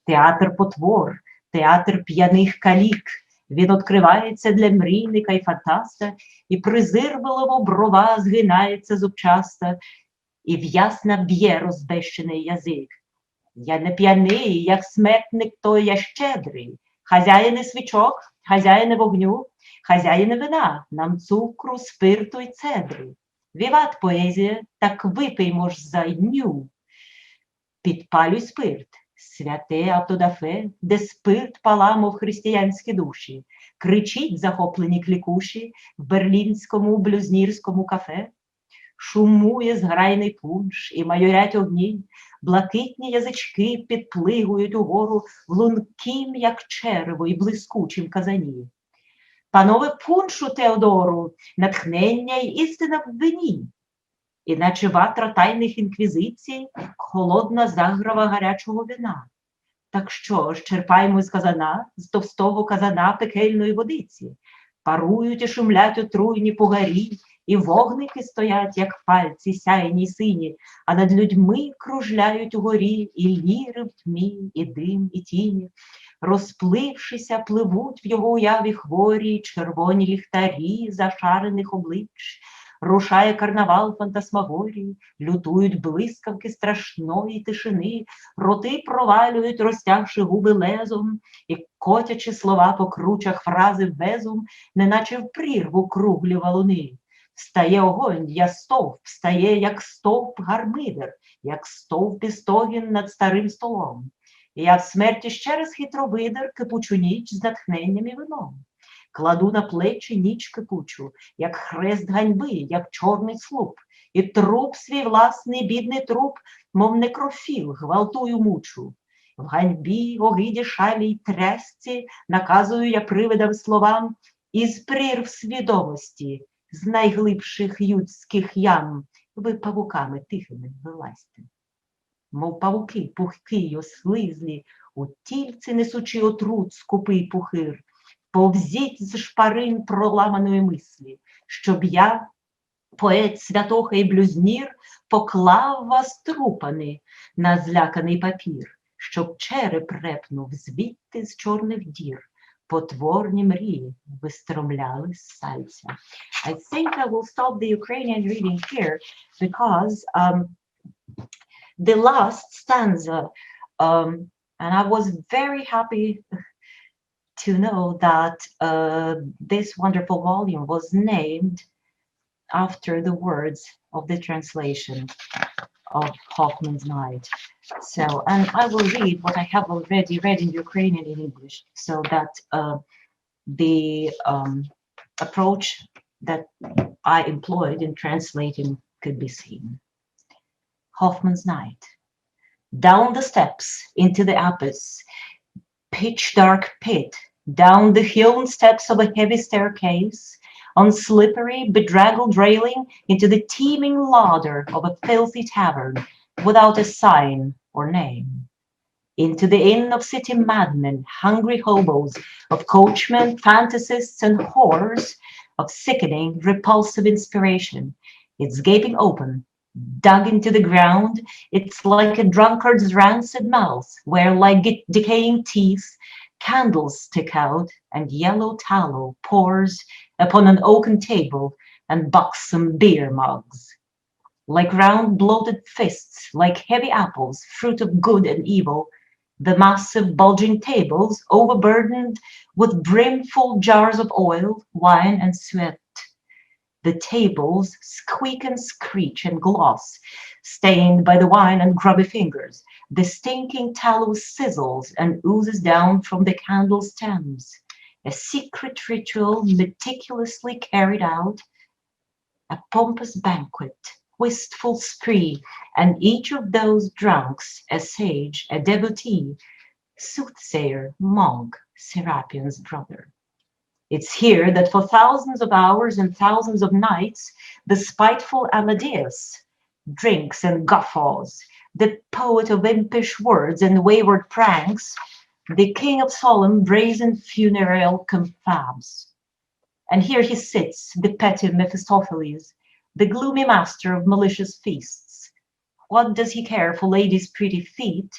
Театр потвор, театр п'яних калік, він відкривається для мрійника й фантаста, і презирливо брова згинається зубчаста, і в'ясна б'є розбещений язик. Я не п'яний, як смертник, то я щедрий. Хазяїни свічок, хазяїни вогню, хазяїни вина, нам цукру, спирту й цедри. Віват, поезія, так випиймо ж за дню. Підпалюй спирт, святе автодафе, де спирт паламов християнські душі. Кричіть захоплені клікуші в берлінському блюзнірському кафе. Шумує зграйний пунш і майорять огні, блакитні язички підплигують угору в лункім, як черево, і блискучим казані. Панове пуншу Теодору, натхнення й істина в вині, іначе ватра тайних інквізицій, холодна заграва гарячого вина. Так що ж, черпаймо з казана, з товстого казана пекельної водиці, парують і шумлять отруйні пугарі, і вогники стоять, як пальці сяйні й сині, а над людьми кружляють угорі і ліри в тьмі, і дим, і тіні. Розплившися, пливуть в його уяві хворі червоні ліхтарі зашарених облич. рушає карнавал фантасмагорії, лютують блискавки страшної тишини, роти провалюють, розтягши губи лезом, і котячи слова по кручах фрази везом, неначе в прірву круглі валуни. Встає огонь, я стовп, встає, як стовп гармидер, як стовп і стогін над старим столом. І я в смерті ще раз хитровидер кипучу ніч з натхненням і вином. Кладу на плечі ніч кипучу, як хрест ганьби, як чорний слуп, і труп свій власний бідний труп, мов некрофіл, гвалтую мучу. В ганьбі, огиді, шалі й трясці наказую я привидам словам із прірв свідомості, з найглибших людських ям, ви павуками тихими вилазьте. Мов павуки, пухкі й ослизлі, у тільці несучи отрут скупий пухир, повзіть з шпарин проламаної мислі, щоб я, поет святоха і блюзнір, поклав вас трупани на зляканий папір, щоб череп репнув звідти з чорних дір, потворні мрії вистромляли з сальця. I think I will stop the Ukrainian reading here because the last stanza, and I was very happy to know that this wonderful volume was named after the words of the translation of Hoffman's Night. So, and I will read what I have already read in Ukrainian and English, so that the approach that I employed in translating could be seen. Hoffman's Night. Down the steps into the abyss, pitch dark pit, down the hewn steps of a heavy staircase, on slippery, bedraggled railing into the teeming larder of a filthy tavern without a sign or name. Into the inn of city madmen, hungry hobos, of coachmen, fantasists, and whores, of sickening, repulsive inspiration. It's gaping open, dug into the ground. It's like a drunkard's rancid mouth, where, like decaying teeth, candles stick out, and yellow tallow pours upon an oaken table and buxom beer mugs. Like round bloated fists, like heavy apples, fruit of good and evil, the massive bulging tables overburdened with brimful jars of oil, wine, and sweat. The tables squeak and screech and gloss, stained by the wine and grubby fingers. The stinking tallow sizzles and oozes down from the candle stems. A secret ritual meticulously carried out, a pompous banquet, wistful spree, and each of those drunks a sage, a devotee, soothsayer, monk, Serapian's brother. It's here that for thousands of hours and thousands of nights, the spiteful Amadeus drinks and guffaws, the poet of impish words and wayward pranks, the king of solemn, brazen funereal confabs. And here he sits, the petty Mephistopheles, the gloomy master of malicious feasts. What does he care for ladies' pretty feet,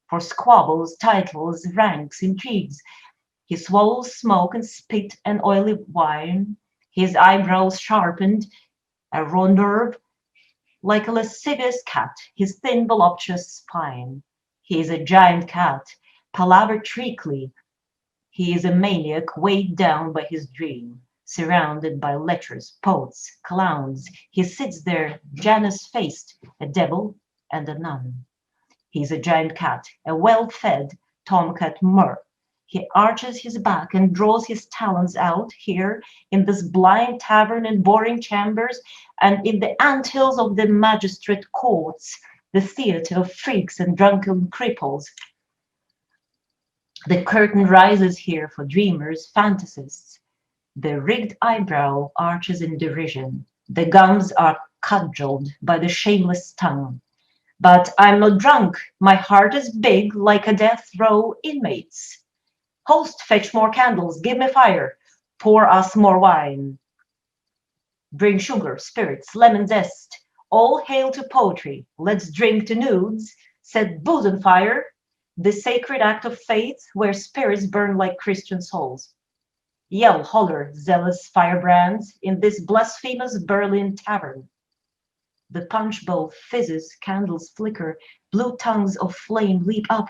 for squabbles, titles, ranks, intrigues? He swallows smoke and spit and oily wine, his eyebrows sharpened, a rondurb, like a lascivious cat, his thin voluptuous spine. He is a giant cat, palavered treacly. He is a maniac weighed down by his dream, surrounded by lecherous poets, clowns. He sits there, Janus-faced, a devil and a nun. He is a giant cat, a well-fed tomcat mur. He arches his back and draws his talons out here in this blind tavern and boring chambers and in the anthills of the magistrate courts, the theater of freaks and drunken cripples. The curtain rises here for dreamers, fantasists. The rigged eyebrow arches in derision. The gums are cudgeled by the shameless tongue. But I'm not drunk. My heart is big like a death row inmate's. Host, fetch more candles, give me fire, pour us more wine. Bring sugar, spirits, lemon zest, all hail to poetry, let's drink to nudes, set booze on fire, the sacred act of faith where spirits burn like Christian souls. Yell, holler, zealous firebrands, in this blasphemous Berlin tavern. The punch bowl fizzes, candles flicker, blue tongues of flame leap up,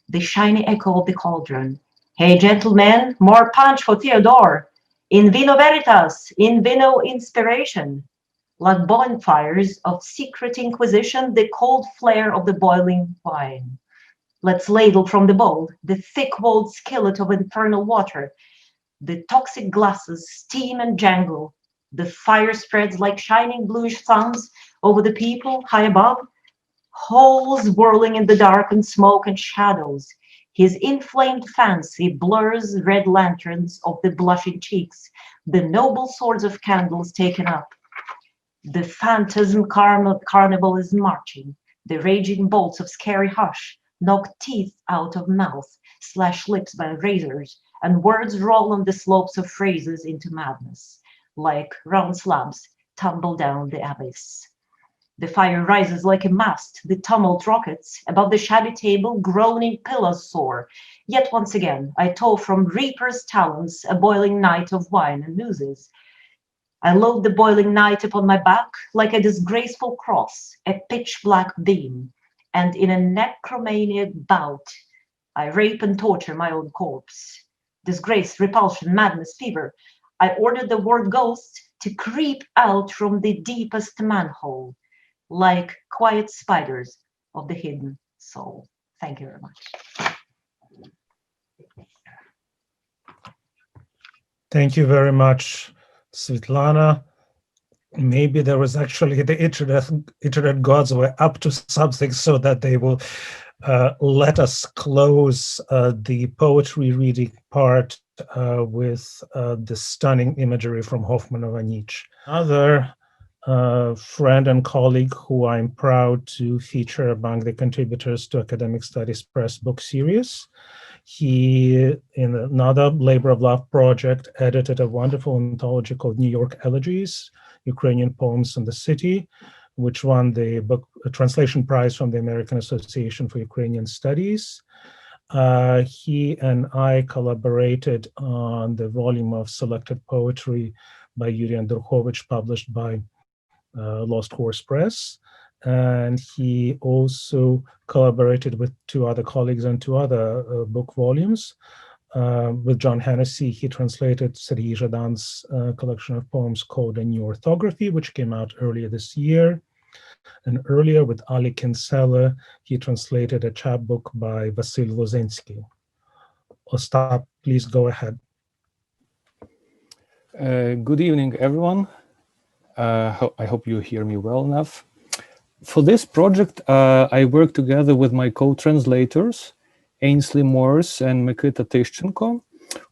the shiny echo of the cauldron. Hey, gentlemen, more punch for Theodore! In vino veritas, in vino inspiration. Like bonfires of secret inquisition, the cold flare of the boiling wine. Let's ladle from the bowl the thick-walled skillet of infernal water. The toxic glasses steam and jangle. The fire spreads like shining bluish thumbs over the people high above. Holes whirling in the darkened smoke and shadows. His inflamed fancy blurs red lanterns of the blushing cheeks, the noble swords of candles taken up. The phantasm carnival is marching. The raging bolts of scary hush knock teeth out of mouth, slash lips by razors, and words roll on the slopes of phrases into madness, like round slabs tumble down the abyss. The fire rises like a mast, the tumult rockets, above the shabby table groaning pillars soar. Yet once again I tow from reaper's talons a boiling night of wine and nooses. I load the boiling night upon my back like a disgraceful cross, a pitch-black beam, and in a necromaniac bout I rape and torture my own corpse. Disgrace, repulsion, madness, fever, I order the word ghost to creep out from the deepest manhole, like quiet spiders of the hidden soul. Thank you very much. Thank you very much, Svetlana. Maybe there was actually the internet gods were up to something so that they will let us close the poetry reading part with the stunning imagery from Hoffmanova Nietzsche. Another friend and colleague who I'm proud to feature among the contributors to Academic Studies Press book series. He, in another labor of love project, edited a wonderful anthology called New York Elegies, Ukrainian Poems in the City, which won the book translation prize from the American Association for Ukrainian Studies. He and I collaborated on the volume of selected poetry by Yuri Andrukhovich, published by Lost Horse Press. And he also collaborated with two other colleagues on two other book volumes. With John Hennessy, he translated Sergei Zhadan's collection of poems called A New Orthography, which came out earlier this year. And earlier with Ali Kinsella, he translated a chapbook by Vasyl Lozensky. Ostap, please go ahead. Good evening, everyone. I hope you hear me well enough. For this project, I worked together with my co-translators, Ainsley Morris and Mikita Tishchenko,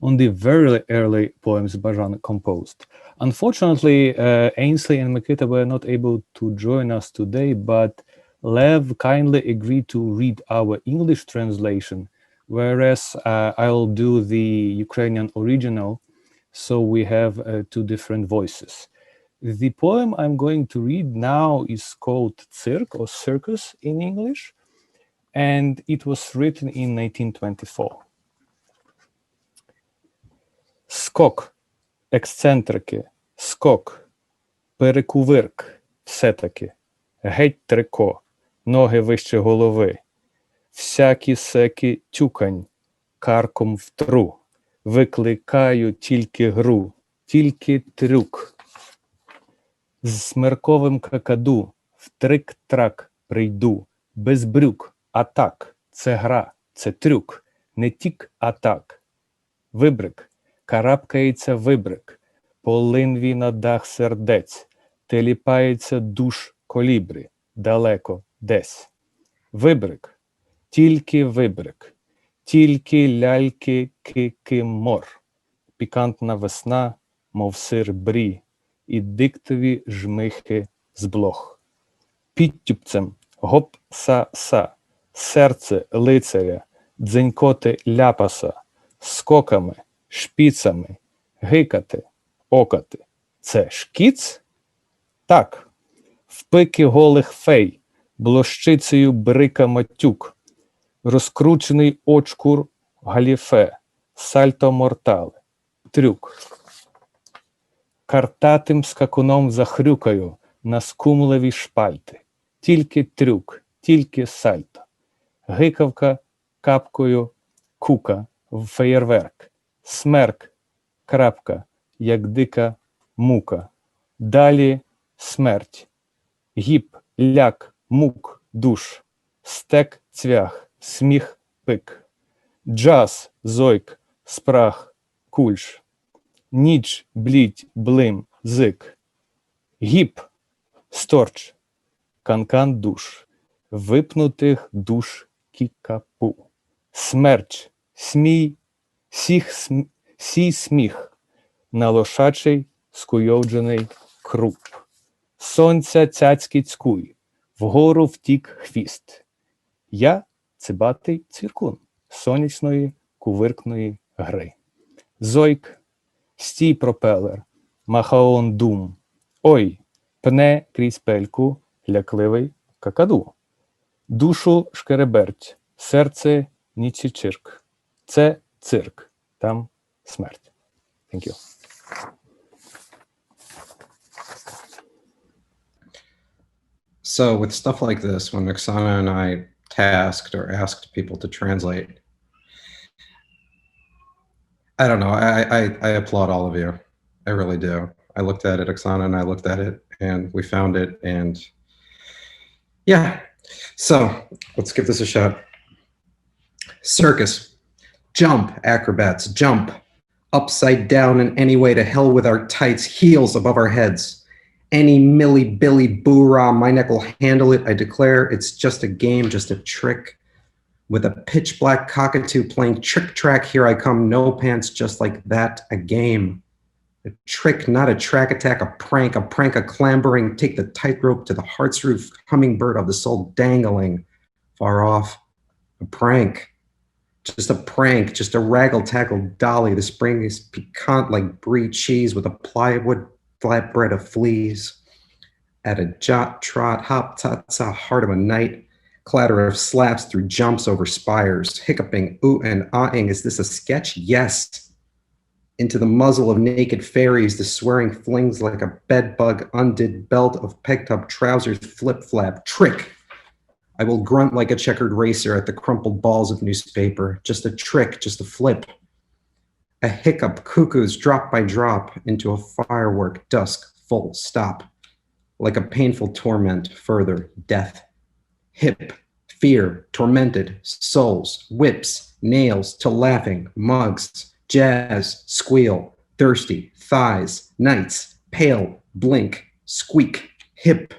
on the very early poems Bazhan composed. Unfortunately, Ainsley and Mikita were not able to join us today, but Lev kindly agreed to read our English translation, whereas I'll do the Ukrainian original, so we have two different voices. The poem I'm going to read now is called Cirque, or Circus in English, and it was written in 1924. Скок, ексцентрики, скок, перекувирк, все-таки, геть трико, ноги вище голови, всякі секі тюкань, карком втру, викликаю тільки гру, тільки трюк. З смерковим какаду, в трик-трак прийду, без брюк, а так, це гра, це трюк, не тік, а так. Вибрик, карабкається вибрик, по линві на дах сердець, теліпається душ колібрі, далеко десь. Вибрик, тільки вибрик, тільки ляльки ки-ки-мор, пікантна весна, мов сир брі, і диктові жмихи з блох. Підтюпцем, гоп-са-са, серце лицаря, дзенькоти ляпаса, скоками, шпіцами, гикати, окати. Це шкіц? Так. Впики голих фей, блощицею брика матюк, розкручений очкур галіфе, сальто мортале, трюк. Картатим скакуном захрюкаю на скумлеві шпальти. Тільки трюк, тільки сальто. Гикавка капкою кука в феєрверк. Смерк, крапка, як дика мука. Далі смерть. Гіп, ляк, мук, душ. Стек, цвях, сміх, пик. Джаз, зойк, спрах, кульш. Ніч, блідь, блим, зик. Гіп, сторч, канкан душ. Випнутих душ кікапу. Смерч, смій, сій сміх. На лошачий скуйовджений круп. Сонця цяцький цькуй, вгору втік хвіст. Я цибатий цвіркун сонячної кувиркної гри. Зойк, стій пропелер, махаон дум. Ой, пне крізь пельку лякливий какаду. Душу шкереберть, серце ніцічирк. Це цирк, там смерть. Thank you. So with stuff like this, when Oksana and I tasked or asked people to translate, I don't know, I applaud all of you. I really do. I looked at it, Oksana and I looked at it, and we found it, and yeah. So let's give this a shot. Circus. Jump, acrobats, jump. Upside down in any way, to hell with our tights, heels above our heads. Any milly billy boo-rah, my neck will handle it. I declare it's just a game, just a trick. With a pitch black cockatoo playing trick track, here I come, no pants, just like that, a game. A trick, not a track attack, a prank, a clambering, take the tightrope to the heart's roof, hummingbird of the soul dangling far off. A prank, just a prank, just a raggle-tackle dolly. The spring is piquant like brie cheese with a plywood flatbread of fleas. At a jot, trot, hop, ta-ta, heart of a night, clatter of slaps through jumps over spires, hiccuping, ooh and ahing. Is this a sketch? Yes. Into the muzzle of naked fairies, the swearing flings like a bedbug, undid belt of pegged-up trousers, flip-flap, trick. I will grunt like a checkered racer at the crumpled balls of newspaper. Just a trick, just a flip. A hiccup, cuckoos, drop by drop, into a firework, dusk, full stop. Like a painful torment, further, death. Hip, fear, tormented, souls, whips, nails, to laughing, mugs, jazz, squeal, thirsty, thighs, nights, pale, blink, squeak, hip,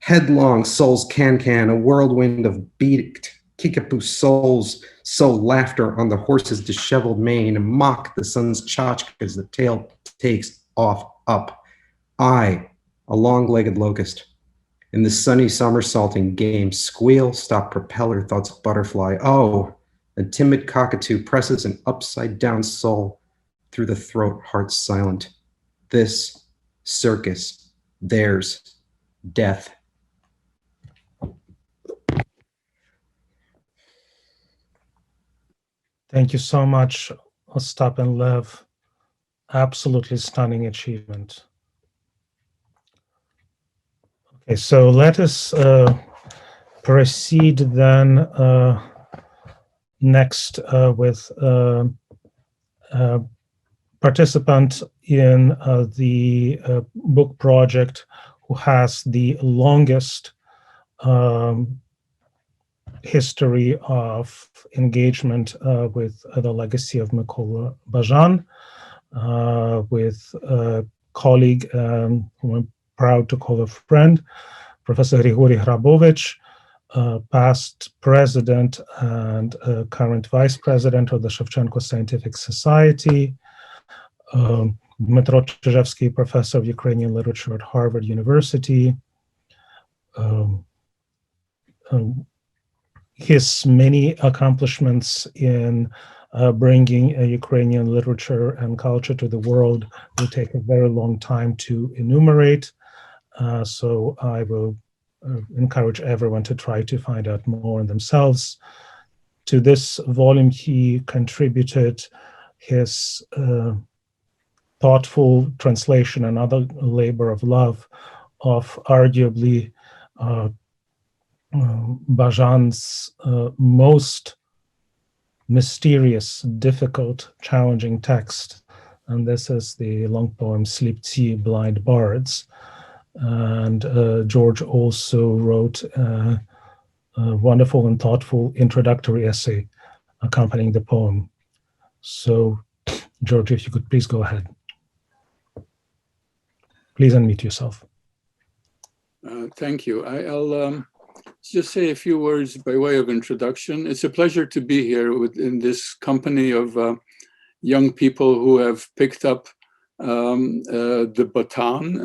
headlong, souls can, a whirlwind of beaked, kickapoo souls, sow laughter on the horse's disheveled mane, mock the sun's tchotchkes, the tail takes off, up. I, a long-legged locust, in the sunny somersaulting game, squeal, stop propeller, thoughts butterfly. Oh, a timid cockatoo presses an upside-down soul through the throat, heart silent. This circus, theirs, death. Thank you so much, Ostap and Lev. Absolutely stunning achievement. Okay, so let us proceed then next with participant in the book project who has the longest history of engagement with the legacy of Mykola Bazhan, with a colleague whom I'm proud to call a friend, Professor Grigory Hrabovich, past president and current vice president of the Shevchenko Scientific Society, Dmytro Chizhevsky, professor of Ukrainian literature at Harvard University. His many accomplishments in bringing Ukrainian literature and culture to the world will take a very long time to enumerate. So I will encourage everyone to try to find out more on themselves. To this volume, he contributed his thoughtful translation, another labor of love of arguably Bazhan's most mysterious, difficult, challenging text. And this is the long poem Slipci, Blind Bards. And George also wrote a wonderful and thoughtful introductory essay accompanying the poem. So, George, if you could please go ahead. Please unmute yourself. Thank you. I'll just say a few words by way of introduction. It's a pleasure to be here in this company of young people who have picked up the baton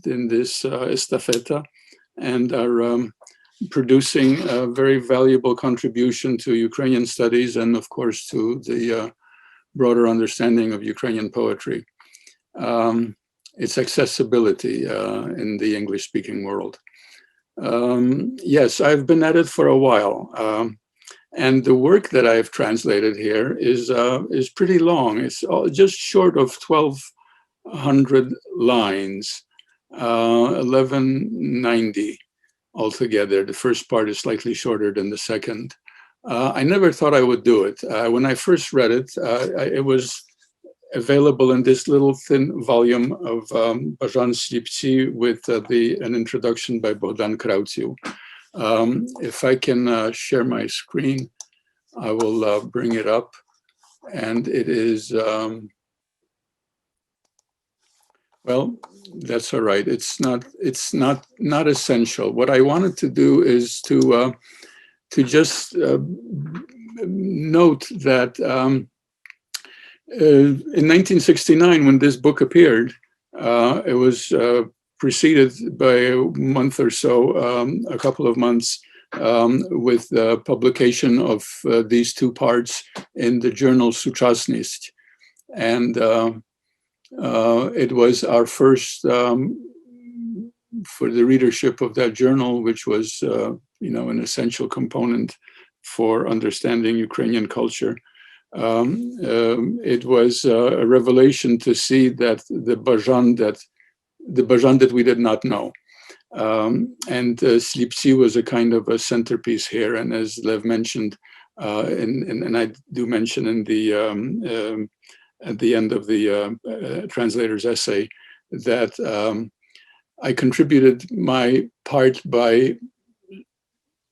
in this estafeta and are producing a very valuable contribution to Ukrainian studies and, of course, to the broader understanding of Ukrainian poetry. Its accessibility in the English-speaking world. Yes, I've been at it for a while, and the work that I've translated here is pretty long. It's just short of 1,200 lines, 1190 altogether. The first part is slightly shorter than the second. I never thought I would do it. When I first read it, it was available in this little thin volume of Bazhan's Slipci with an introduction by Bogdan Krautsiu. If I can share my screen, I will bring it up. And it is, well, that's all right. It's not essential. What I wanted to do is to just note that in 1969, when this book appeared, it was preceded by a month or so, a couple of months, with the publication of these two parts in the journal Socialist. And it was our first, for the readership of that journal, which was an essential component for understanding Ukrainian culture. It was a revelation to see that the Bazhan that we did not know. And Slipci was a kind of a centerpiece here. And as Lev mentioned, and I do mention in the at the end of the translator's essay, that I contributed my part by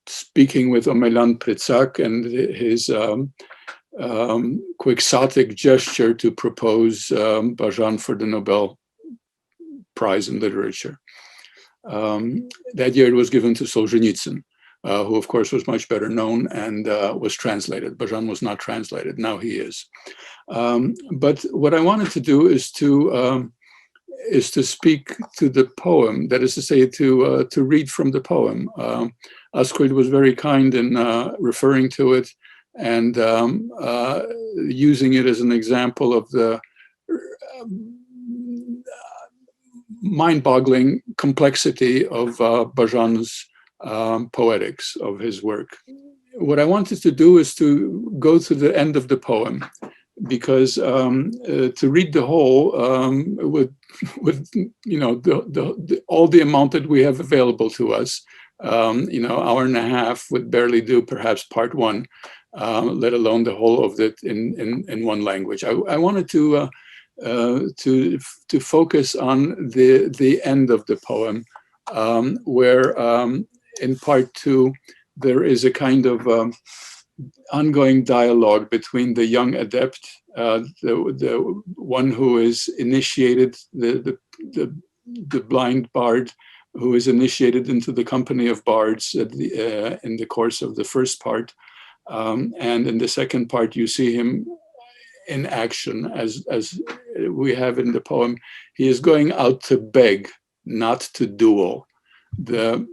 speaking with Omelan Pritsak and his quixotic gesture to propose Bazhan for the Nobel Prize in Literature. That year it was given to Solzhenitsyn, who of course was much better known and was translated. Bazhan was not translated, now he is. But what I wanted to do is to speak to the poem, that is to say, to read from the poem. Askold was very kind in referring to it and using it as an example of the mind-boggling complexity of Bazhan's poetics, of his work. What I wanted to do is to go to the end of the poem, because to read the whole with all the amount that we have available to us, hour and a half would barely do perhaps part one, let alone the whole of it in one language. I wanted to focus on the end of the poem, where in part two there is a kind of ongoing dialogue between the young adept, the one who is initiated, the blind bard who is initiated into the company of bards in the course of the first part. And in the second part, you see him in action, as we have in the poem. He is going out to beg, not to duel. The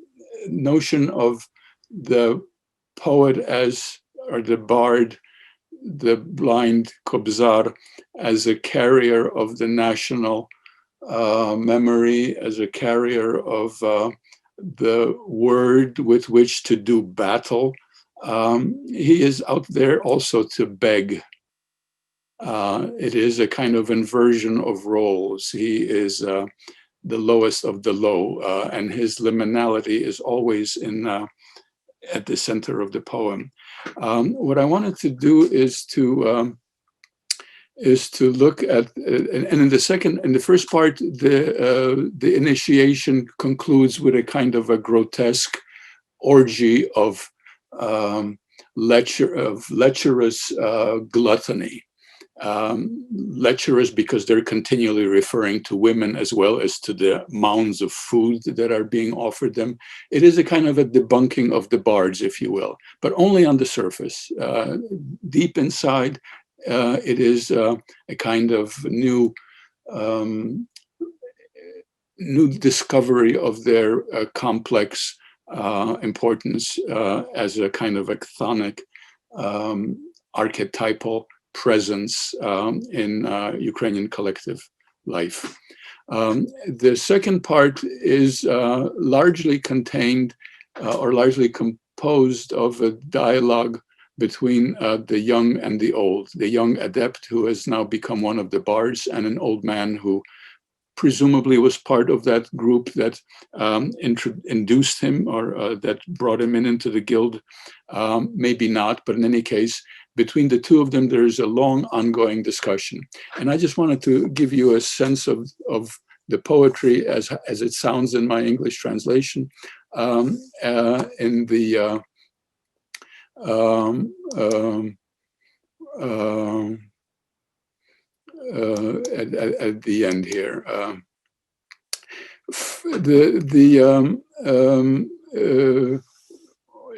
notion of the poet or the bard, the blind Kobzar, as a carrier of the national memory, as a carrier of the word with which to do battle. He is out there also to beg. It is a kind of inversion of roles. He is the lowest of the low, and his liminality is always at the center of the poem. What I wanted to do is to look at, and in the first part, the initiation concludes with a kind of a grotesque orgy of lecherous gluttony. Lecherous because they're continually referring to women as well as to the mounds of food that are being offered them. It is a kind of a debunking of the bards, if you will, but only on the surface. Deep inside, it is a kind of new discovery of their complex importance as a kind of a chthonic archetypal presence in Ukrainian collective life. The second part is largely contained or largely composed of a dialogue between the young and the old, the young adept who has now become one of the bards, and an old man who presumably was part of that group that induced him or that brought him into the guild. Maybe not, but in any case, between the two of them, there's a long ongoing discussion. And I just wanted to give you a sense of the poetry as it sounds in my English translation in the at the end here.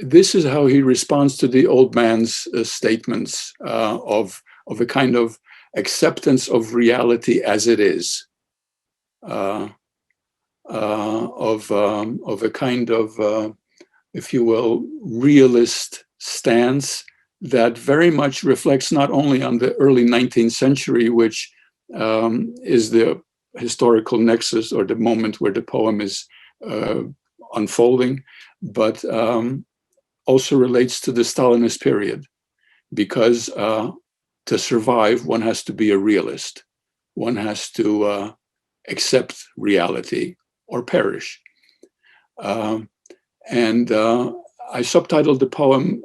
This is how he responds to the old man's statements of a kind of acceptance of reality as it is, of a kind of, if you will, realist stance that very much reflects not only on the early 19th century, which is the historical nexus or the moment where the poem is unfolding, but also relates to the Stalinist period, because to survive, one has to be a realist. One has to accept reality or perish. And I subtitled the poem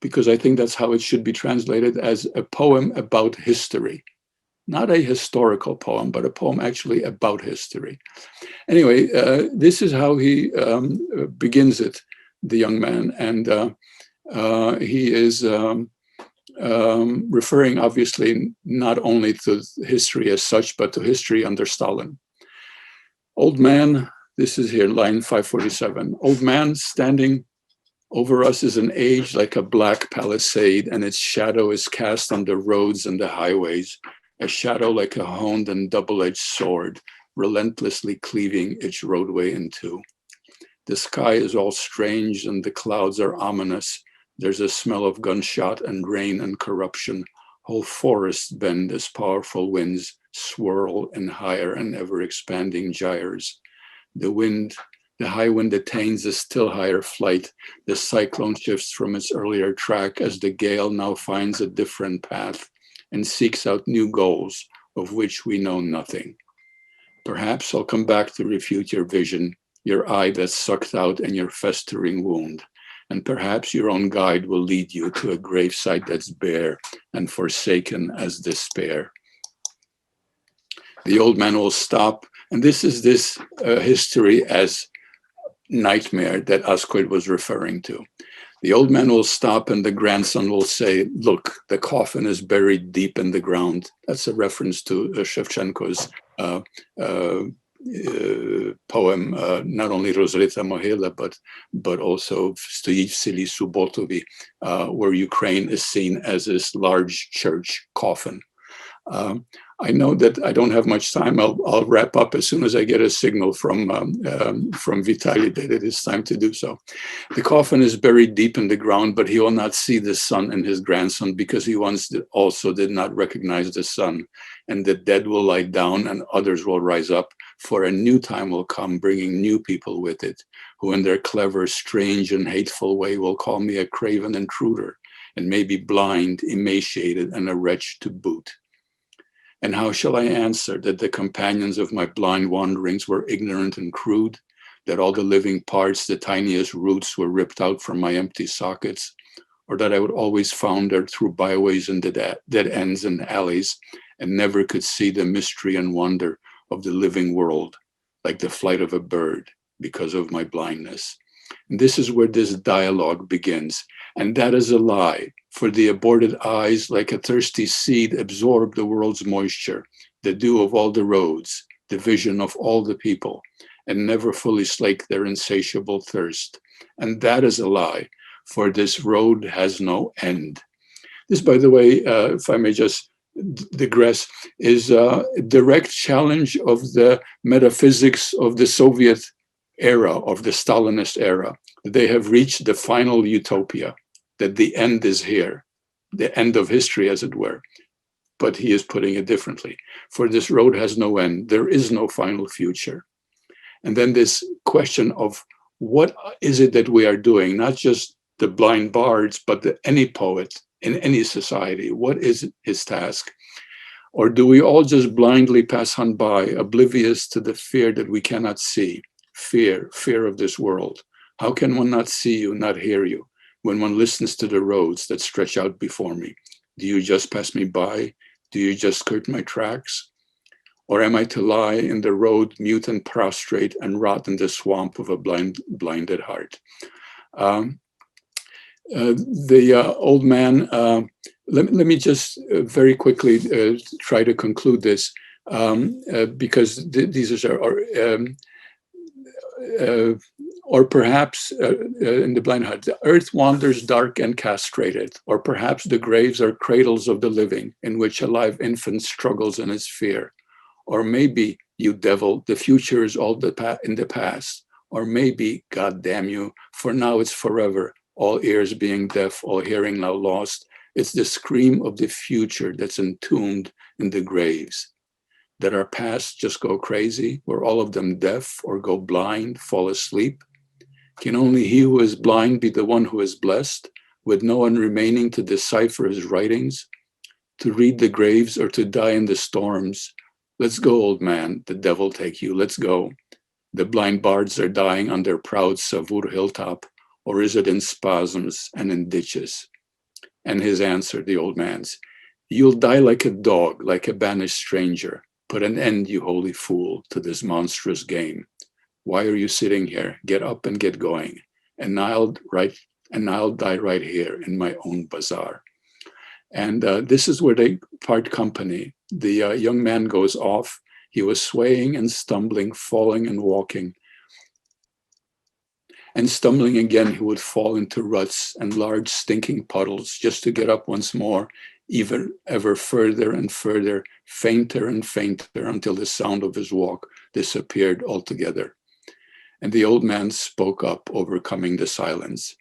because I think that's how it should be translated, as a poem about history. Not a historical poem, but a poem actually about history. Anyway, this is how he begins it, the young man. And he is referring, obviously, not only to history as such, but to history under Stalin. Old man, this is here, line 547. Old man, standing over us is an age like a black palisade, and its shadow is cast on the roads and the highways, a shadow like a honed and double-edged sword, relentlessly cleaving its roadway in two. The sky is all strange and the clouds are ominous. There's a smell of gunshot and rain and corruption. Whole forests bend as powerful winds swirl in higher and ever-expanding gyres. The high wind attains a still higher flight. The cyclone shifts from its earlier track as the gale now finds a different path and seeks out new goals of which we know nothing. Perhaps I'll come back to refute your vision, your eye that's sucked out and your festering wound. And perhaps your own guide will lead you to a gravesite that's bare and forsaken as despair. The old man will stop, and this is this history as nightmare that Askold was referring to. The old man will stop and the grandson will say, look, the coffin is buried deep in the ground. That's a reference to Shevchenko's poem, not only Rozryta Mohyla, but also Stojí v Sili Subotovi, where Ukraine is seen as this large church coffin. I know that I don't have much time. I'll wrap up as soon as I get a signal from Vitaly that it is time to do so. The coffin is buried deep in the ground, but he will not see the son and his grandson because he once also did not recognize the son. And the dead will lie down and others will rise up, for a new time will come, bringing new people with it, who in their clever, strange, and hateful way will call me a craven intruder, and maybe blind, emaciated, and a wretch to boot. And how shall I answer that the companions of my blind wanderings were ignorant and crude, that all the living parts, the tiniest roots, were ripped out from my empty sockets, or that I would always founder through byways and dead ends and alleys, and never could see the mystery and wonder of the living world, like the flight of a bird, because of my blindness. And this is where this dialogue begins. And that is a lie, for the aborted eyes, like a thirsty seed, absorb the world's moisture, the dew of all the roads, the vision of all the people, and never fully slake their insatiable thirst. And that is a lie, for this road has no end. This, by the way, if I may just digress, is a direct challenge of the metaphysics of the Soviet era, of the Stalinist era. They have reached the final utopia, that the end is here, the end of history, as it were. But he is putting it differently. For this road has no end. There is no final future. And then this question of what is it that we are doing, not just the blind bards, but any poet in any society, what is his task? Or do we all just blindly pass on by, oblivious to the fear that we cannot see? Fear of this world. How can one not see you, not hear you, when one listens to the roads that stretch out before me? Do you just pass me by? Do you just skirt my tracks? Or am I to lie in the road, mute and prostrate, and rot in the swamp of a blinded heart? The old man, let me just very quickly try to conclude this, because these are or perhaps in the blind heart, the earth wanders dark and castrated, or perhaps the graves are cradles of the living in which a live infant struggles in its fear. Or maybe, you devil, the future is all in the past. Or maybe, God damn you, for now it's forever, all ears being deaf, all hearing now lost. It's the scream of the future that's entombed in the graves. That our past just go crazy, were all of them deaf or go blind, fall asleep? Can only he who is blind be the one who is blessed, with no one remaining to decipher his writings, to read the graves or to die in the storms? Let's go, old man, the devil take you, let's go. The blind bards are dying on their proud Savur hilltop, or is it in spasms and in ditches? And his answer, the old man's, you'll die like a dog, like a banished stranger. Put an end, you holy fool, to this monstrous game. Why are you sitting here? Get up and get going. And I'll die right here in my own bazaar. And this is where they part company. The young man goes off. He was swaying and stumbling, falling and walking. And stumbling again, he would fall into ruts and large stinking puddles just to get up once more, even ever further and further, fainter and fainter, until the sound of his walk disappeared altogether. And the old man spoke up, overcoming the silence.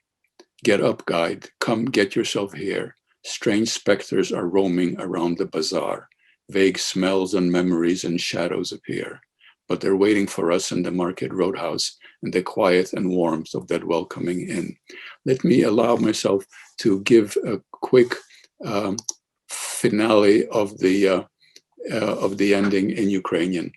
Get up, guide. Come, get yourself here. Strange specters are roaming around the bazaar. Vague smells and memories and shadows appear. But they're waiting for us in the market roadhouse in the quiet and warmth of that welcoming inn. Let me allow myself to give a quick finale of the ending in Ukrainian,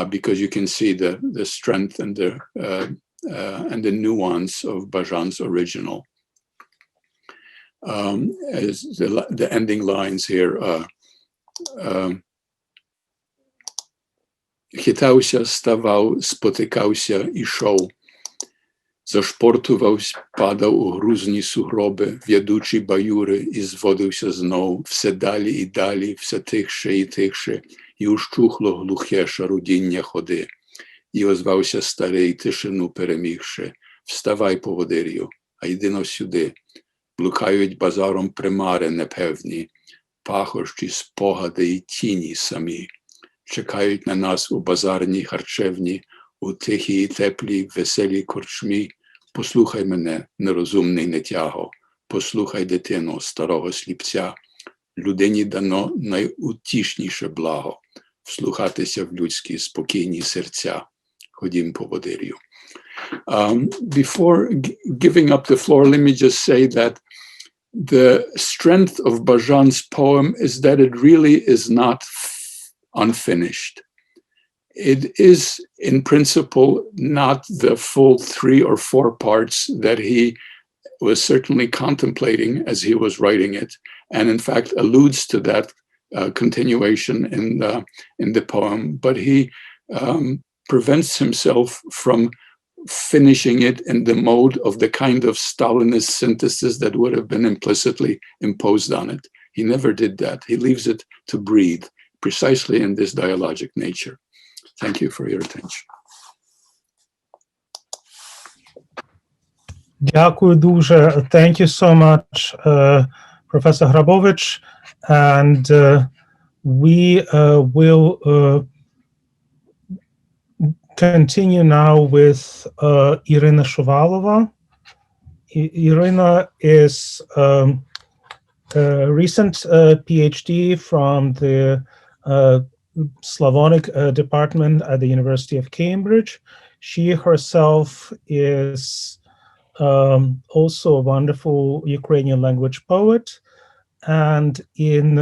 because you can see the strength and the nuance of Bazhan's original. As the ending lines here. Chitał stawał, spotykał się i szł. Zaszportował, padał u грузні сугроби, ведучі баюри, і зводив się знов, все далі і далі, все тихше і тихше, і ущухло глухе шарудіння ходи. І озвався старий, тишину перемігши, вставай, поводирю, а йди-но сюди. Блукають базаром примари непевні, пахощі, спогади і тіні самі. Чекають на нас у базарній харчевні, у тихій і теплій, веселій корчмі. Послухай мене, нерозумний нетяго, послухай, дитино, старого сліпця. Людині дано найутішніше благо, вслухатися в людські спокійні серця. Ходім, поводирю. Before giving up the floor, let me just say that the strength of Bazhan's poem is that it really is not unfinished. It is, in principle, not the full 3 or 4 parts that he was certainly contemplating as he was writing it, and in fact alludes to that continuation in the poem. But he prevents himself from finishing it in the mode of the kind of Stalinist synthesis that would have been implicitly imposed on it. He never did that. He leaves it to breathe precisely in this dialogic nature. Thank you for your attention. Дякую дуже. Thank you so much, Professor Hrabovich. And we will continue now with Irina Shuvalova. Irina is a recent PhD from the Slavonic department at the University of Cambridge. She herself is also a wonderful Ukrainian language poet, and in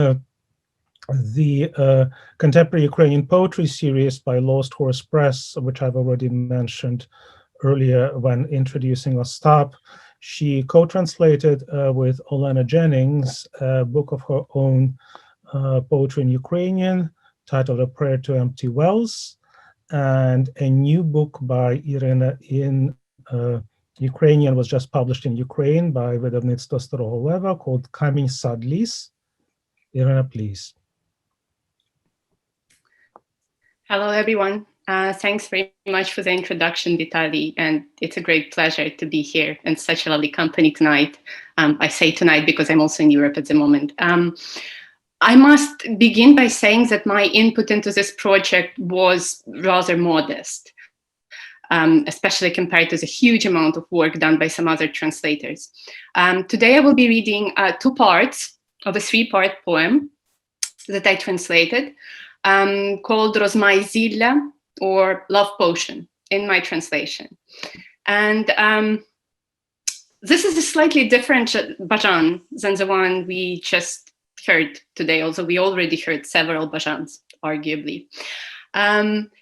the contemporary Ukrainian poetry series by Lost Horse Press, which I've already mentioned earlier when introducing Ostap, she co-translated with Olena Jennings a book of her own poetry in Ukrainian titled A Prayer to Empty Wells, and a new book by Irina in Ukrainian was just published in Ukraine by Видавництво Старого Лева called Камінь сад ліс. Irina, please. Hello, everyone. Thanks very much for the introduction, Vitaly, and it's a great pleasure to be here in such a lovely company tonight. I say tonight because I'm also in Europe at the moment. I must begin by saying that my input into this project was rather modest, especially compared to the huge amount of work done by some other translators. Today I will be reading 2 parts of a 3-part poem that I translated, called Rozmai Zilla, or Love Potion, in my translation. And this is a slightly different Bazhan than the one we just heard today, although we already heard several Bazhans, arguably.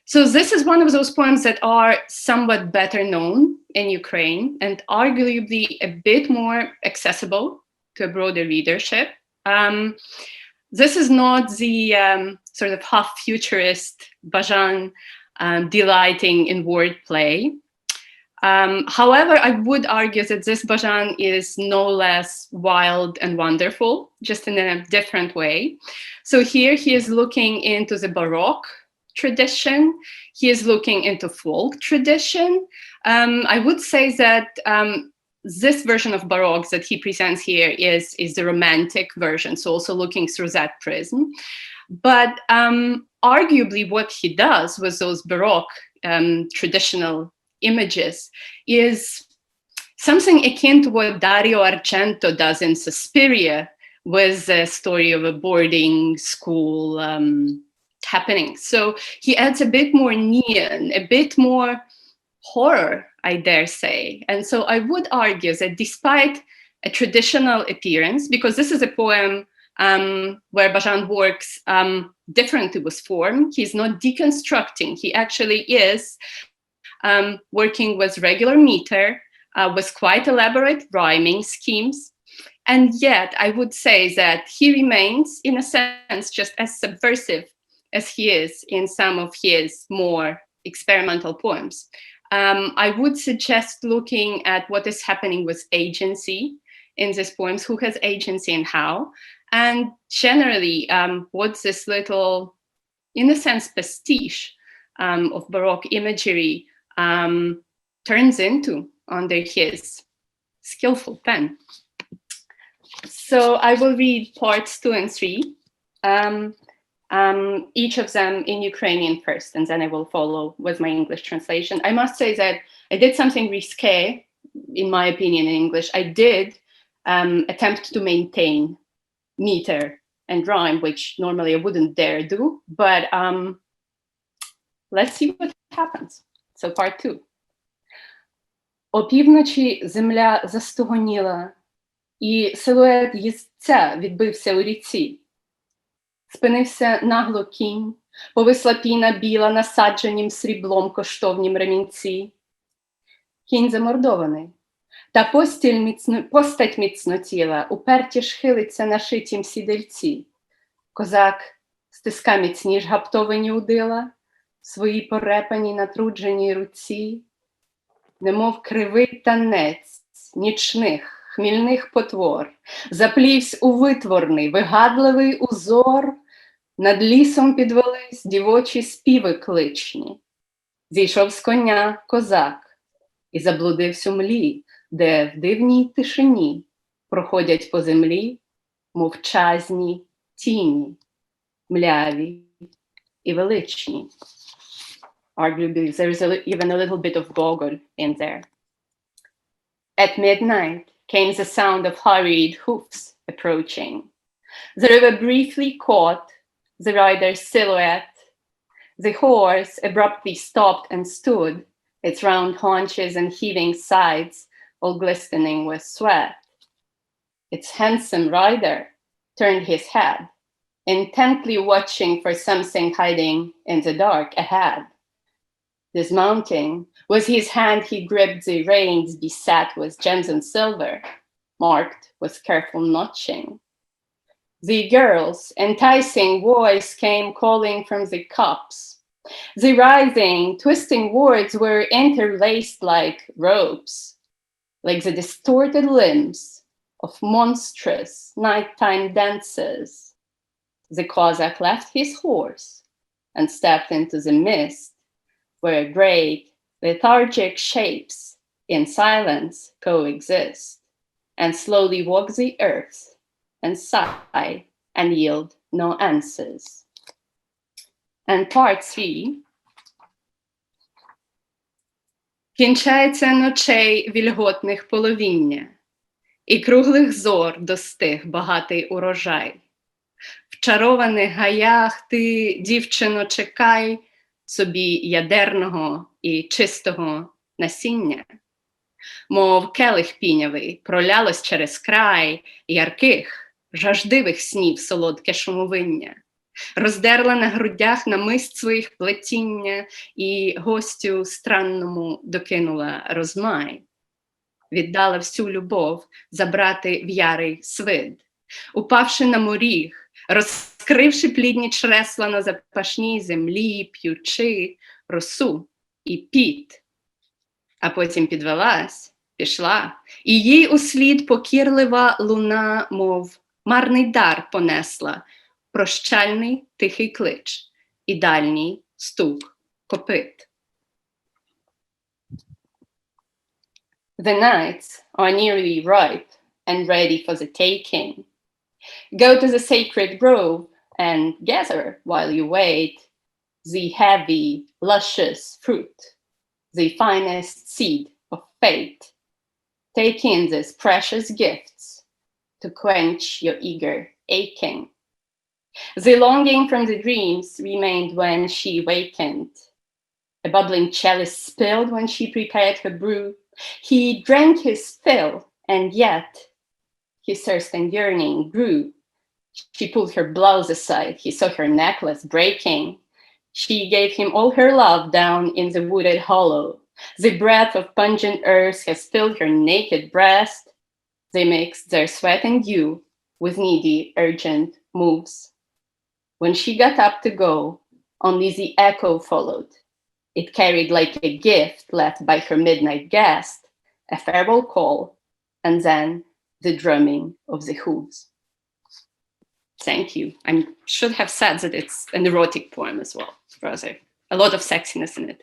So this is one of those poems that are somewhat better known in Ukraine and arguably a bit more accessible to a broader readership. This is not the sort of half-futurist Bazhan delighting in wordplay. However, I would argue that this Bazhan is no less wild and wonderful, just in a different way. So here he is looking into the Baroque tradition. He is looking into folk tradition. I would say that this version of Baroque that he presents here is the romantic version, so also looking through that prism. But arguably what he does with those Baroque traditional images is something akin to what Dario Argento does in Suspiria with the story of a boarding school happening. So he adds a bit more neon, a bit more horror, I dare say. And so I would argue that despite a traditional appearance, because this is a poem where Bazhan works differently with form, he's not deconstructing. He actually is working with regular meter, with quite elaborate rhyming schemes. And yet I would say that he remains, in a sense, just as subversive as he is in some of his more experimental poems. I would suggest looking at what is happening with agency in these poems, who has agency and how, and generally what this little, in a sense, pastiche of Baroque imagery turns into under his skillful pen. So I will read parts 2 and 3, each of them in Ukrainian first, and then I will follow with my English translation. I must say that I did something risque, in my opinion, in English. I did attempt to maintain meter and rhyme, which normally I wouldn't dare do, but let's see what happens. So part 2. Опівночі земля застогоніла, і силует їздця відбився у ріці. Спинився нагло кінь, повисла піна біла, насадженім сріблом коштовнім ремінці. Кінь замордований, та постать міцнотіла, уперті ж хилиться на шитім сідельці. Козак стиска міцніш гаптовані удила, свої порепані натрудженій руці, немов кривий танець нічних, хмільних потвор, заплівсь у витворний, вигадливий узор, над лісом підвелись дівочі співи кличні. Зійшов з коня козак і заблудився у млі, де в дивній тишині проходять по землі мовчазні тіні, мляві і величні. Arguably, there is even a little bit of Gogol in there. At midnight came the sound of hurried hoofs approaching. The river briefly caught the rider's silhouette. The horse abruptly stopped and stood, its round haunches and heaving sides all glistening with sweat. Its handsome rider turned his head, intently watching for something hiding in the dark ahead. Dismounting, with his hand he gripped the reins beset with gems and silver, marked with careful notching. The girl's enticing voice came calling from the cups. The writhing, twisting words were interlaced like ropes, like the distorted limbs of monstrous nighttime dances. The Cossack left his horse and stepped into the mist, where great lethargic shapes in silence coexist, and slowly walk the earth and sigh and yield no answers. And part 3. Кінчається ночей вільготних половіння, і круглих зор достиг багатий урожай. В чарованих гаях ти, дівчино, чекай собі ядерного і чистого насіння. Мов келих пінявий пролялось через край ярких, жаждивих снів солодке шумовиння. Роздерла на грудях намист своїх плетіння і гостю странному докинула розмай. Віддала всю любов забрати в ярий свид, упавши на моріг, розкривши плідні чресла на запашній землі, п'ючи росу і піт. А потім підвелась, пішла, і їй услід покірлива луна, мов марний дар понесла, прощальний тихий клич і дальній стук копит. The nights are nearly ripe and ready for the taking. Go to the sacred grove and gather while you wait the heavy, luscious fruit, the finest seed of fate. Take in these precious gifts to quench your eager aching. The longing from the dreams remained when she wakened. A bubbling chalice spilled when she prepared her brew. He drank his fill, and yet his thirst and yearning grew. She pulled her blouse aside. He saw her necklace breaking. She gave him all her love down in the wooded hollow. The breath of pungent earth has filled her naked breast. They mixed their sweat and dew with needy, urgent moves. When she got up to go, only the echo followed. It carried like a gift left by her midnight guest, a farewell call, and then the drumming of the hooves. Thank you. I should have said that it's an erotic poem as well, rather. A lot of sexiness in it.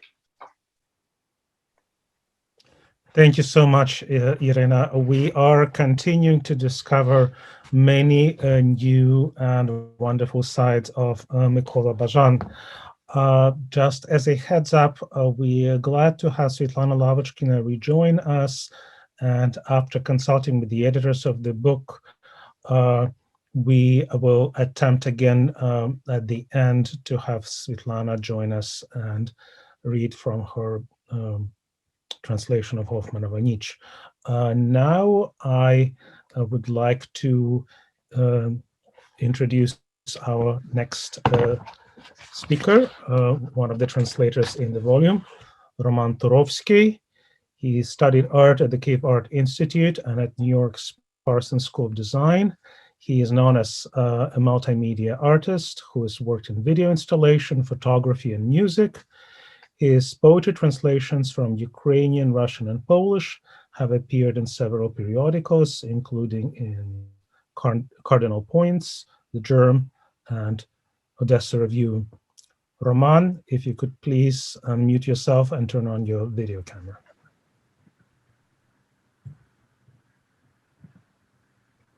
Thank you so much, Irina. We are continuing to discover many new and wonderful sides of Mykola Bazhan. Just as a heads up, we are glad to have Svetlana Lavochkina rejoin us. And after consulting with the editors of the book, we will attempt again at the end to have Svetlana join us and read from her translation of Hoffman of Anish. Now I would like to introduce our next speaker, one of the translators in the volume, Roman Turovsky. He studied art at the Cape Art Institute and at New York's Parsons School of Design. He is known as a multimedia artist who has worked in video installation, photography, and music. His poetry translations from Ukrainian, Russian, and Polish have appeared in several periodicals, including in Cardinal Points, The Germ, and Odessa Review. Roman, if you could please unmute yourself and turn on your video camera.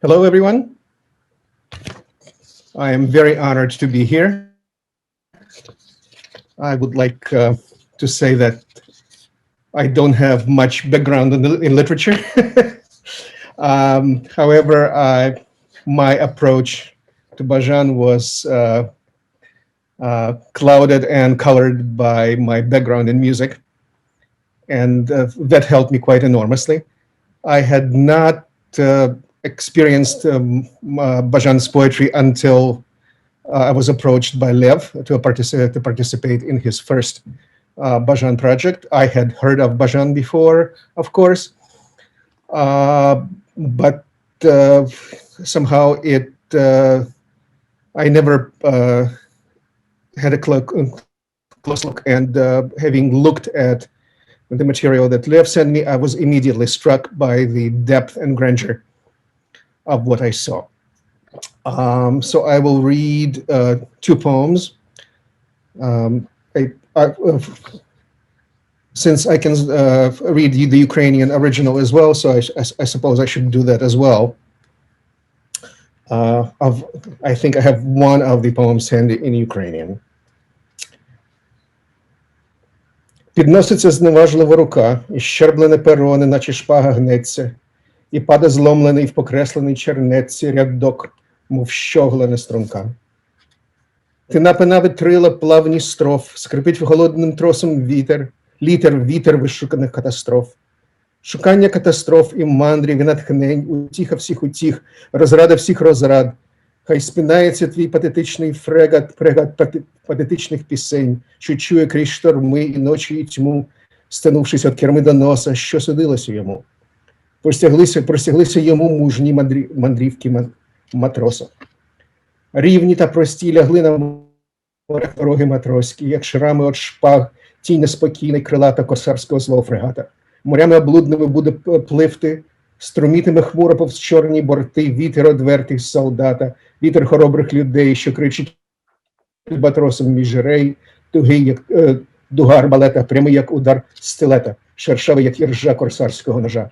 Hello, everyone. I am very honored to be here. I would like to say that I don't have much background in literature. However, my approach to Bazhan was clouded and colored by my background in music, and that helped me quite enormously. I had not experienced Bazhan's poetry until I was approached by Lev to participate in his first Bazhan project. I had heard of Bazhan before, of course, but somehow I never had a close look, and having looked at the material that Lev sent me, I was immediately struck by the depth and grandeur of what I saw. So I will read two poems. Since I can read the Ukrainian original as well, so I suppose I should do that as well. I think I have one of the poems handy in Ukrainian. Підноситься зневажлива рука, і щерблене перо, неначе шпага гнеться, і паде зломлений в покреслений чернеці рядок, мов щоглена струнка. Ти напина витрила плавні строф, скрипить холодним тросом вітер вишуканих катастроф. Шукання катастроф і мандрів, і натхнень, утіха всіх утіх, розрада всіх розрад. Хай спинається твій патетичний прегад патетичних пісень, що чує крізь шторми і ночі і тьму, стянувшись від керми до носа, що судилося йому. Простяглися йому мужні мандрівки матроса. Рівні та прості лягли на морях дороги матроські, як шрами від шпаг, тінь неспокійний крилата корсарського злого фрегата. Морями облудними буде пливти, струмітиме хмуро повз чорні борти, вітер одвертий солдата, вітер хоробрих людей, що кричить матросом між рей, тугий, як дуга арбалета, прямий, як удар стилета, шершавий, як іржа корсарського ножа.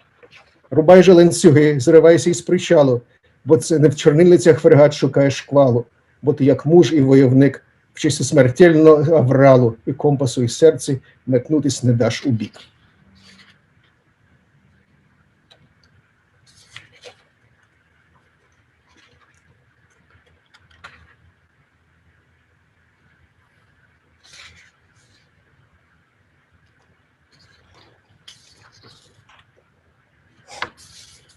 Рубай же ланцюги, зривайся із причалу, бо це не в чорнильницях фрегат шукає шквалу, бо ти як муж і войовник, в часі смертельного авралу і компасу, і серці метнутись не даш у бік.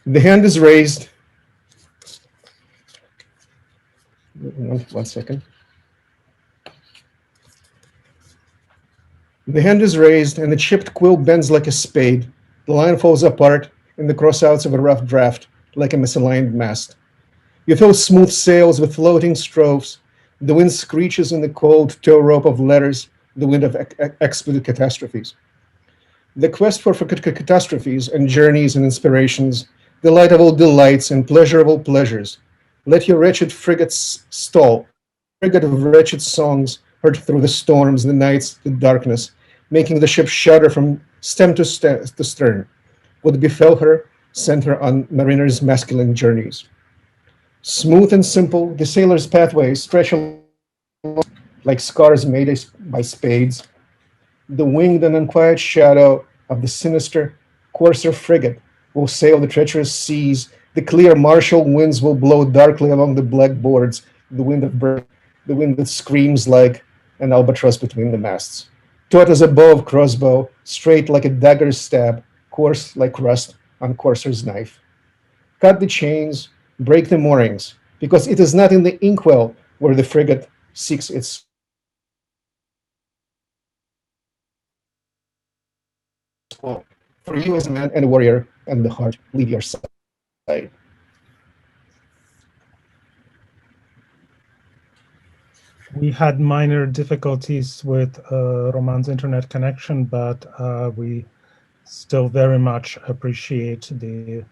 The hand is raised. One second. The hand is raised, and the chipped quill bends like a spade. The line falls apart in the crossouts of a rough draft, like a misaligned mast. You fill smooth sails with floating strophes. The wind screeches in the cold tow rope of letters, the wind of expletive catastrophes. The quest for catastrophes and journeys and inspirations, delight of all delights and pleasure of all pleasures. Let your wretched frigates stall, frigate of wretched songs heard through the storms, the nights, the darkness, making the ship shudder from stem to stern. What befell her sent her on mariners' masculine journeys. Smooth and simple, the sailor's pathways stretch along like scars made by spades. The winged and unquiet shadow of the sinister courser frigate will sail the treacherous seas. The clear martial winds will blow darkly along the black boards, the wind of birth, the wind that screams like an albatross between the masts. Taut as a bow of crossbow, straight like a dagger's stab, coarse like rust on courser's knife. cut the chains, break the moorings, because it is not in the inkwell where the frigate seeks its spawn. For you as a man and a warrior, and the heart leave your side. We had minor difficulties with Roman's internet connection, but we still very much appreciate the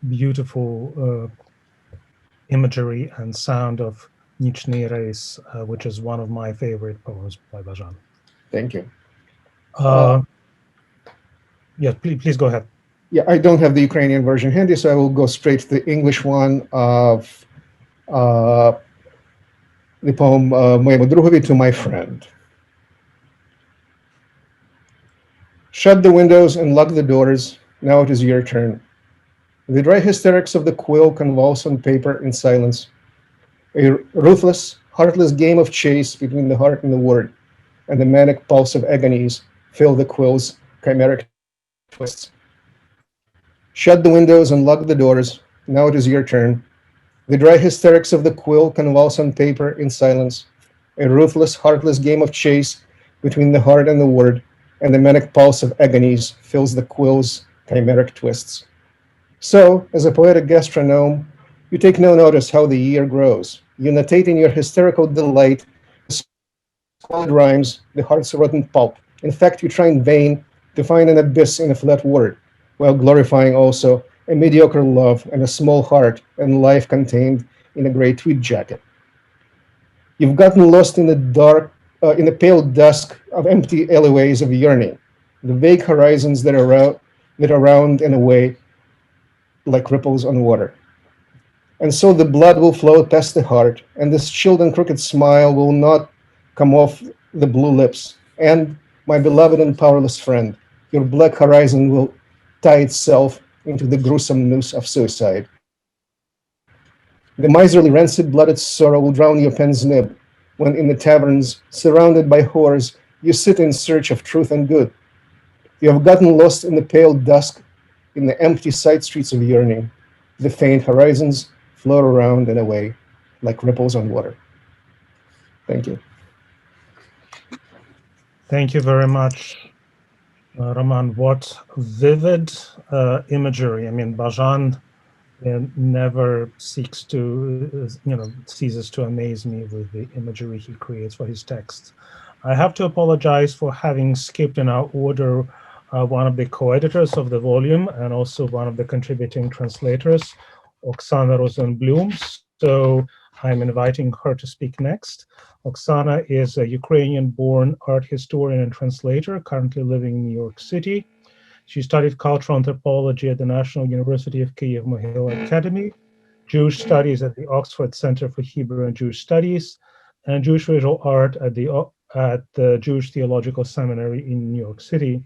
beautiful imagery and sound of Nichny Reis, which is one of my favorite poems by Bazhan. Thank you. Yeah, please go ahead. Yeah, I don't have the Ukrainian version handy, so I will go straight to the English one of the poem Моєму другові, to my friend. Shut the windows and lock the doors. Now it is your turn. The dry hysterics of the quill convulse on paper in silence. A ruthless, heartless game of chase between the heart and the word, and the manic pulse of agonies fill the quill's chimeric twists. Shut the windows and lock the doors. Now it is your turn. The dry hysterics of the quill convulse on paper in silence. A ruthless, heartless game of chase between the heart and the word, and the manic pulse of agonies fills the quill's chimeric twists. So, as a poetic gastronome, you take no notice how the year grows. You notate in your hysterical delight the squalid rhymes, the heart's rotten pulp. In fact, you try in vain to find an abyss in a flat word, while glorifying also a mediocre love and a small heart and life contained in a gray tweed jacket. You've gotten lost in the dark, in the pale dusk of empty alleyways of yearning, the vague horizons that are round and away like ripples on water. And so the blood will flow past the heart, and this chilled and crooked smile will not come off the blue lips. And, my beloved and powerless friend, your black horizon will tie itself into the gruesome noose of suicide. The miserly, rancid-blooded sorrow will drown your pen's nib, when in the taverns, surrounded by whores, you sit in search of truth and good. You have gotten lost in the pale dusk, in the empty side streets of yearning. The faint horizons float around and away like ripples on water. Thank you. Thank you very much, Roman. What vivid imagery. I mean, Bazhan never seeks to, ceases to amaze me with the imagery he creates for his texts. I have to apologize for having skipped in our order one of the co-editors of the volume and also one of the contributing translators, Oksana Rosenblum. So I'm inviting her to speak next. Oksana is a Ukrainian-born art historian and translator, currently living in New York City. She studied cultural anthropology at the National University of Kyiv-Mohyla Academy, Jewish studies at the Oxford Center for Hebrew and Jewish Studies, and Jewish visual art at the Jewish Theological Seminary in New York City.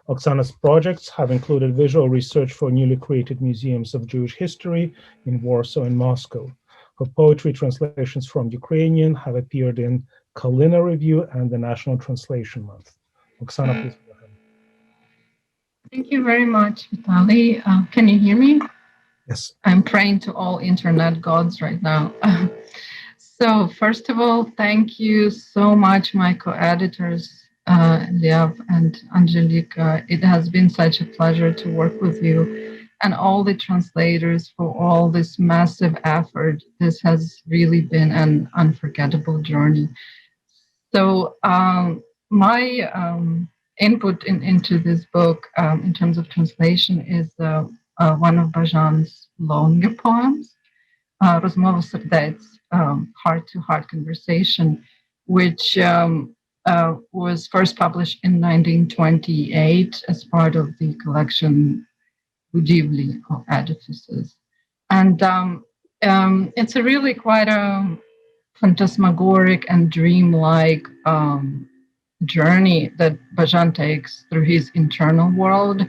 Oksana's projects have included visual research for newly created museums of Jewish history in Warsaw and Moscow. Her poetry translations from Ukrainian have appeared in Halyna Review and the National Translation Month. Oksana, please go ahead. Thank you very much, Vitaly. Can you hear me? Yes. I'm praying to all internet gods right now. So first of all, thank you so much, my co-editors, Lev and Anzhelika. It has been such a pleasure to work with you, and all the translators for all this massive effort. This has really been an unforgettable journey. So my input into this book in terms of translation is one of Bazhan's longer poems, Rozmowa Serdec, heart-to-heart conversation, which was first published in 1928 as part of the collection Budivli, or Edifices. And it's a really quite a phantasmagoric and dreamlike journey that Bazhan takes through his internal world,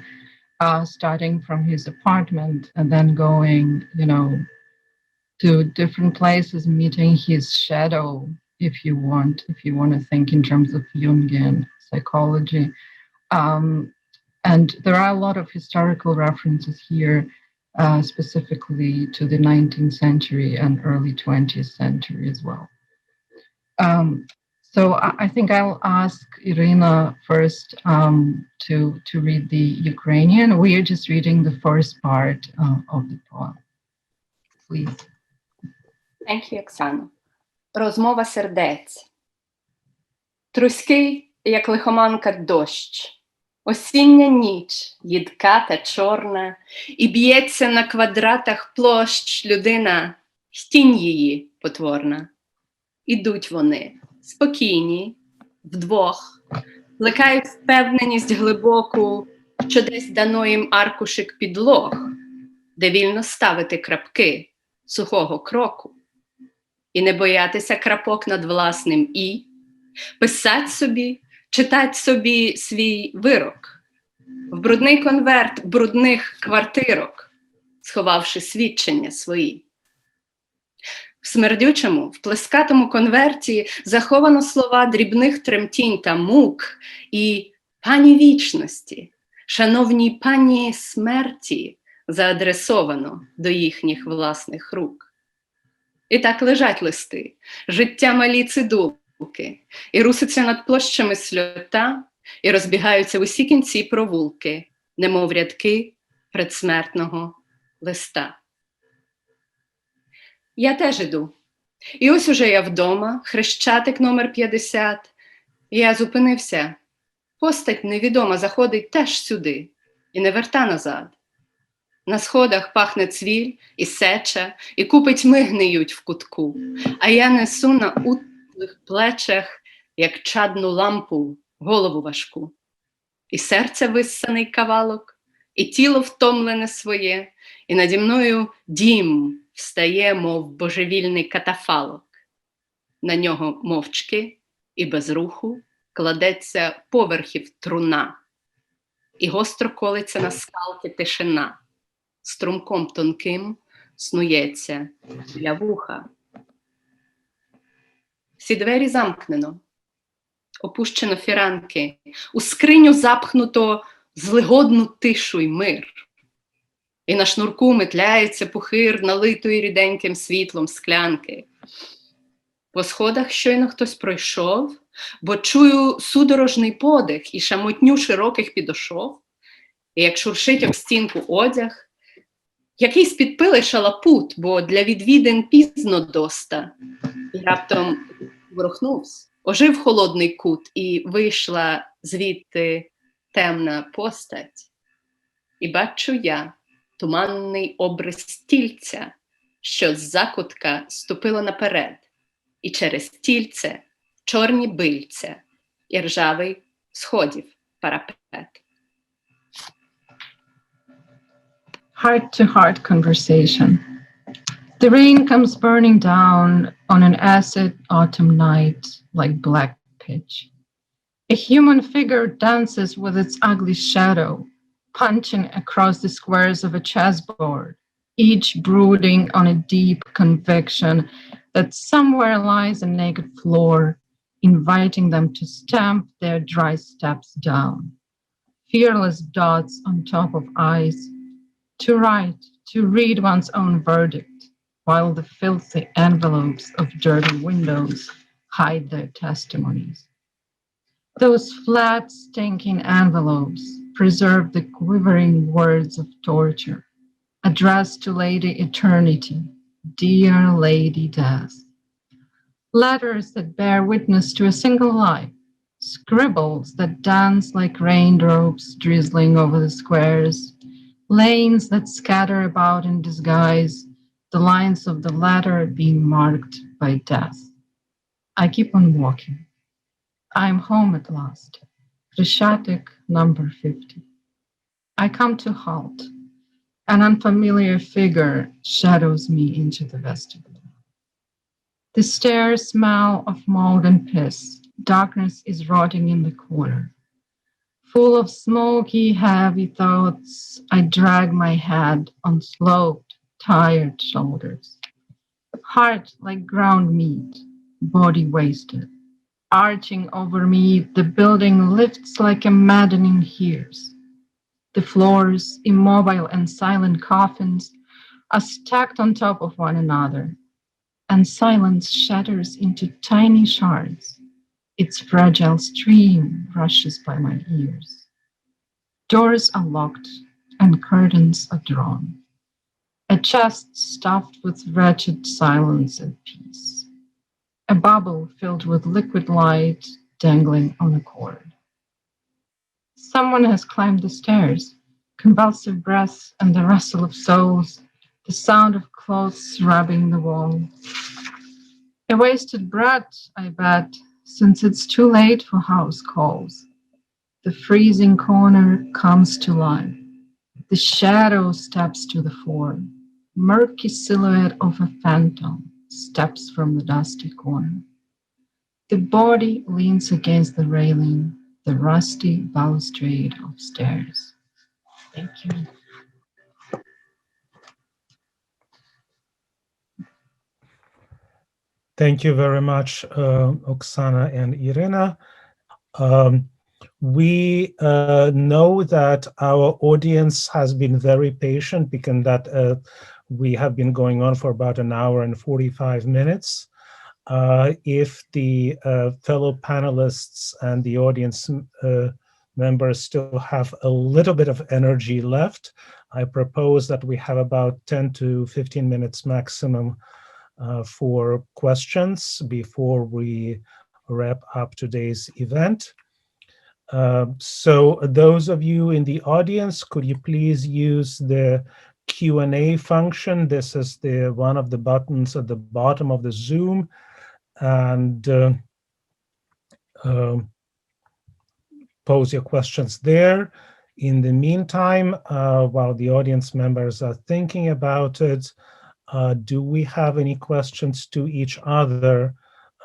starting from his apartment and then going, to different places, meeting his shadow, if you want to think in terms of Jungian psychology. And there are a lot of historical references here specifically to the 19th century and early 20th century as well. So I think I'll ask Irina first to read the Ukrainian. We are just reading the first part of the poem. Please. Thank you, Оксано. Розмова сердець. Труський, як лихоманка, дощ. Осіння ніч, їдка та чорна, і б'ється на квадратах площ людина, тінь її потворна. Ідуть вони, спокійні, вдвох, плекають впевненість глибоку, що десь дано їм аркушик підлог, де вільно ставити крапки сухого кроку, і не боятися крапок над власним «і», писать собі, читать собі свій вирок, в брудний конверт брудних квартирок, сховавши свідчення свої. В смердючому, в плескатому конверті заховано слова дрібних тремтінь та мук і «пані вічності», «шановній пані смерті» заадресовано до їхніх власних рук. І так лежать листи, життя малі цидулки, і руситься над площами сльота, і розбігаються в усі кінці провулки, немов рядки предсмертного листа. Я теж іду. І ось уже я вдома, Хрещатик номер 50. І я зупинився. Постать невідома заходить теж сюди і не верта назад. На сходах пахне цвіль і сеча, і купи тьми гниють в кутку, а я несу на утлих плечах, як чадну лампу, голову важку. І серця виссаний кавалок, і тіло втомлене своє, і наді мною дім встає, мов божевільний катафалок. На нього мовчки і без руху кладеться поверхів труна, і гостро колиться на скалки тишина, струмком тонким снується біля вуха. Всі двері замкнено, опущено фіранки, у скриню запхнуто злигодну тишу й мир. І на шнурку метляється пухир, налитої ріденьким світлом склянки. По сходах щойно хтось пройшов, бо чую судорожний подих і шамотню широких підошов, і як шуршить об стінку одяг, якийсь підпилий шалапут, бо для відвідин пізно доста. І раптом ворухнувся, ожив холодний кут, і вийшла звідти темна постать. І бачу я туманний обрис тільця, що з закутка ступило наперед, і через тільце чорні бильця і ржавий сходів парапет. Heart-to-heart conversation. The rain comes burning down on an acid autumn night like black pitch. A human figure dances with its ugly shadow, punching across the squares of a chessboard, each brooding on a deep conviction that somewhere lies a naked floor, inviting them to stamp their dry steps down. Fearless dots on top of eyes, to write, to read one's own verdict, while the filthy envelopes of dirty windows hide their testimonies. Those flat, stinking envelopes preserve the quivering words of torture, addressed to Lady Eternity, dear Lady Death. Letters that bear witness to a single life, scribbles that dance like raindrops drizzling over the squares, lanes that scatter about in disguise, the lines of the letter being marked by death. I keep on walking. I'm home at last. Hreshatik number 50. I come to halt. An unfamiliar figure shadows me into the vestibule. The stairs smell of mold and piss. Darkness is rotting in the corner. Full of smoky, heavy thoughts, I drag my head on sloped, tired shoulders. Heart like ground meat, body wasted. Arching over me, the building lifts like a maddening hearse. The floors, immobile and silent coffins, are stacked on top of one another, and silence shatters into tiny shards. Its fragile stream rushes by my ears. Doors are locked and curtains are drawn. A chest stuffed with wretched silence and peace. A bubble filled with liquid light dangling on a cord. Someone has climbed the stairs. Convulsive breaths and the rustle of soles, the sound of clothes rubbing the wall. A wasted brat, I bet, since it's too late for house calls. The freezing corner comes to life. The shadow steps to the fore. Murky silhouette of a phantom steps from the dusty corner. The body leans against the railing, the rusty balustrade of stairs. Thank you. Thank you very much, Oksana and Irina. We know that our audience has been very patient because that we have been going on for about an hour and 45 minutes. If the fellow panelists and the audience members still have a little bit of energy left, I propose that we have about 10 to 15 minutes maximum for questions before we wrap up today's event. So those of you in the audience, could you please use the Q&A function? This is the one of the buttons at the bottom of the Zoom, and pose your questions there. In the meantime, while the audience members are thinking about it, do we have any questions to each other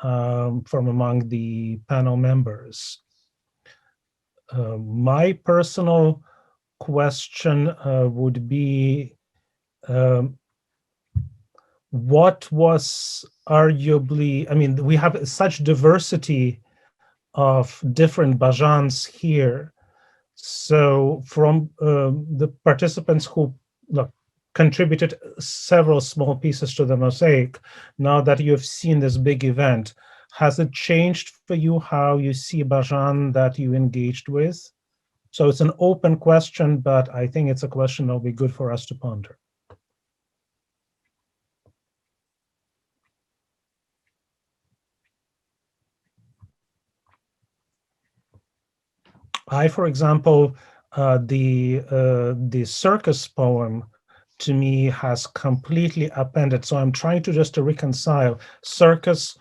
from among the panel members? My personal question would be, what was arguably, I mean, we have such diversity of different Bazhans here. So from the participants who contributed several small pieces to the mosaic, now that you have seen this big event, has it changed for you how you see Bazhan that you engaged with? So it's an open question, but I think it's a question that will be good for us to ponder. I, for example, the circus poem to me has completely upended. So I'm trying to just to reconcile circus,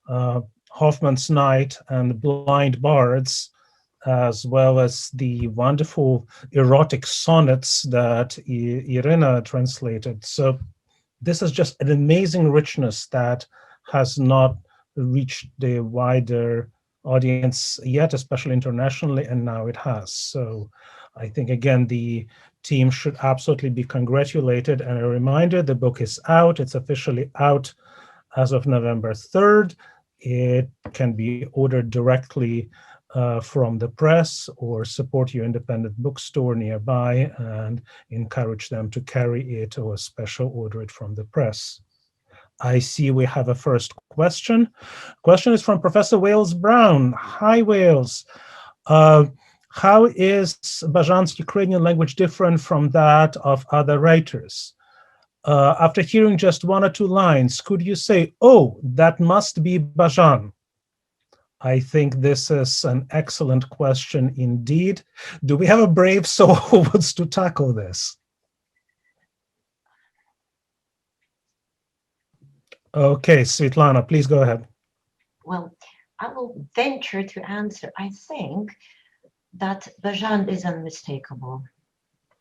Hoffman's Night, and Blind Bards, as well as the wonderful erotic sonnets that Irina translated. So this is just an amazing richness that has not reached the wider audience yet, especially internationally, and now it has. So I think, again, the team should absolutely be congratulated. And a reminder, the book is out. It's officially out as of November 3rd. It can be ordered directly from the press, or support your independent bookstore nearby and encourage them to carry it or special order it from the press. I see we have a first question. Question is from Professor Wales Brown. Hi, Wales. How is Bazhan's Ukrainian language different from that of other writers? After hearing just one or two lines, could you say, oh, that must be Bazhan? I think this is an excellent question indeed. Do we have a brave soul who wants to tackle this? Okay, Svetlana, please go ahead. Well, I will venture to answer. I think that Bazhan is unmistakable,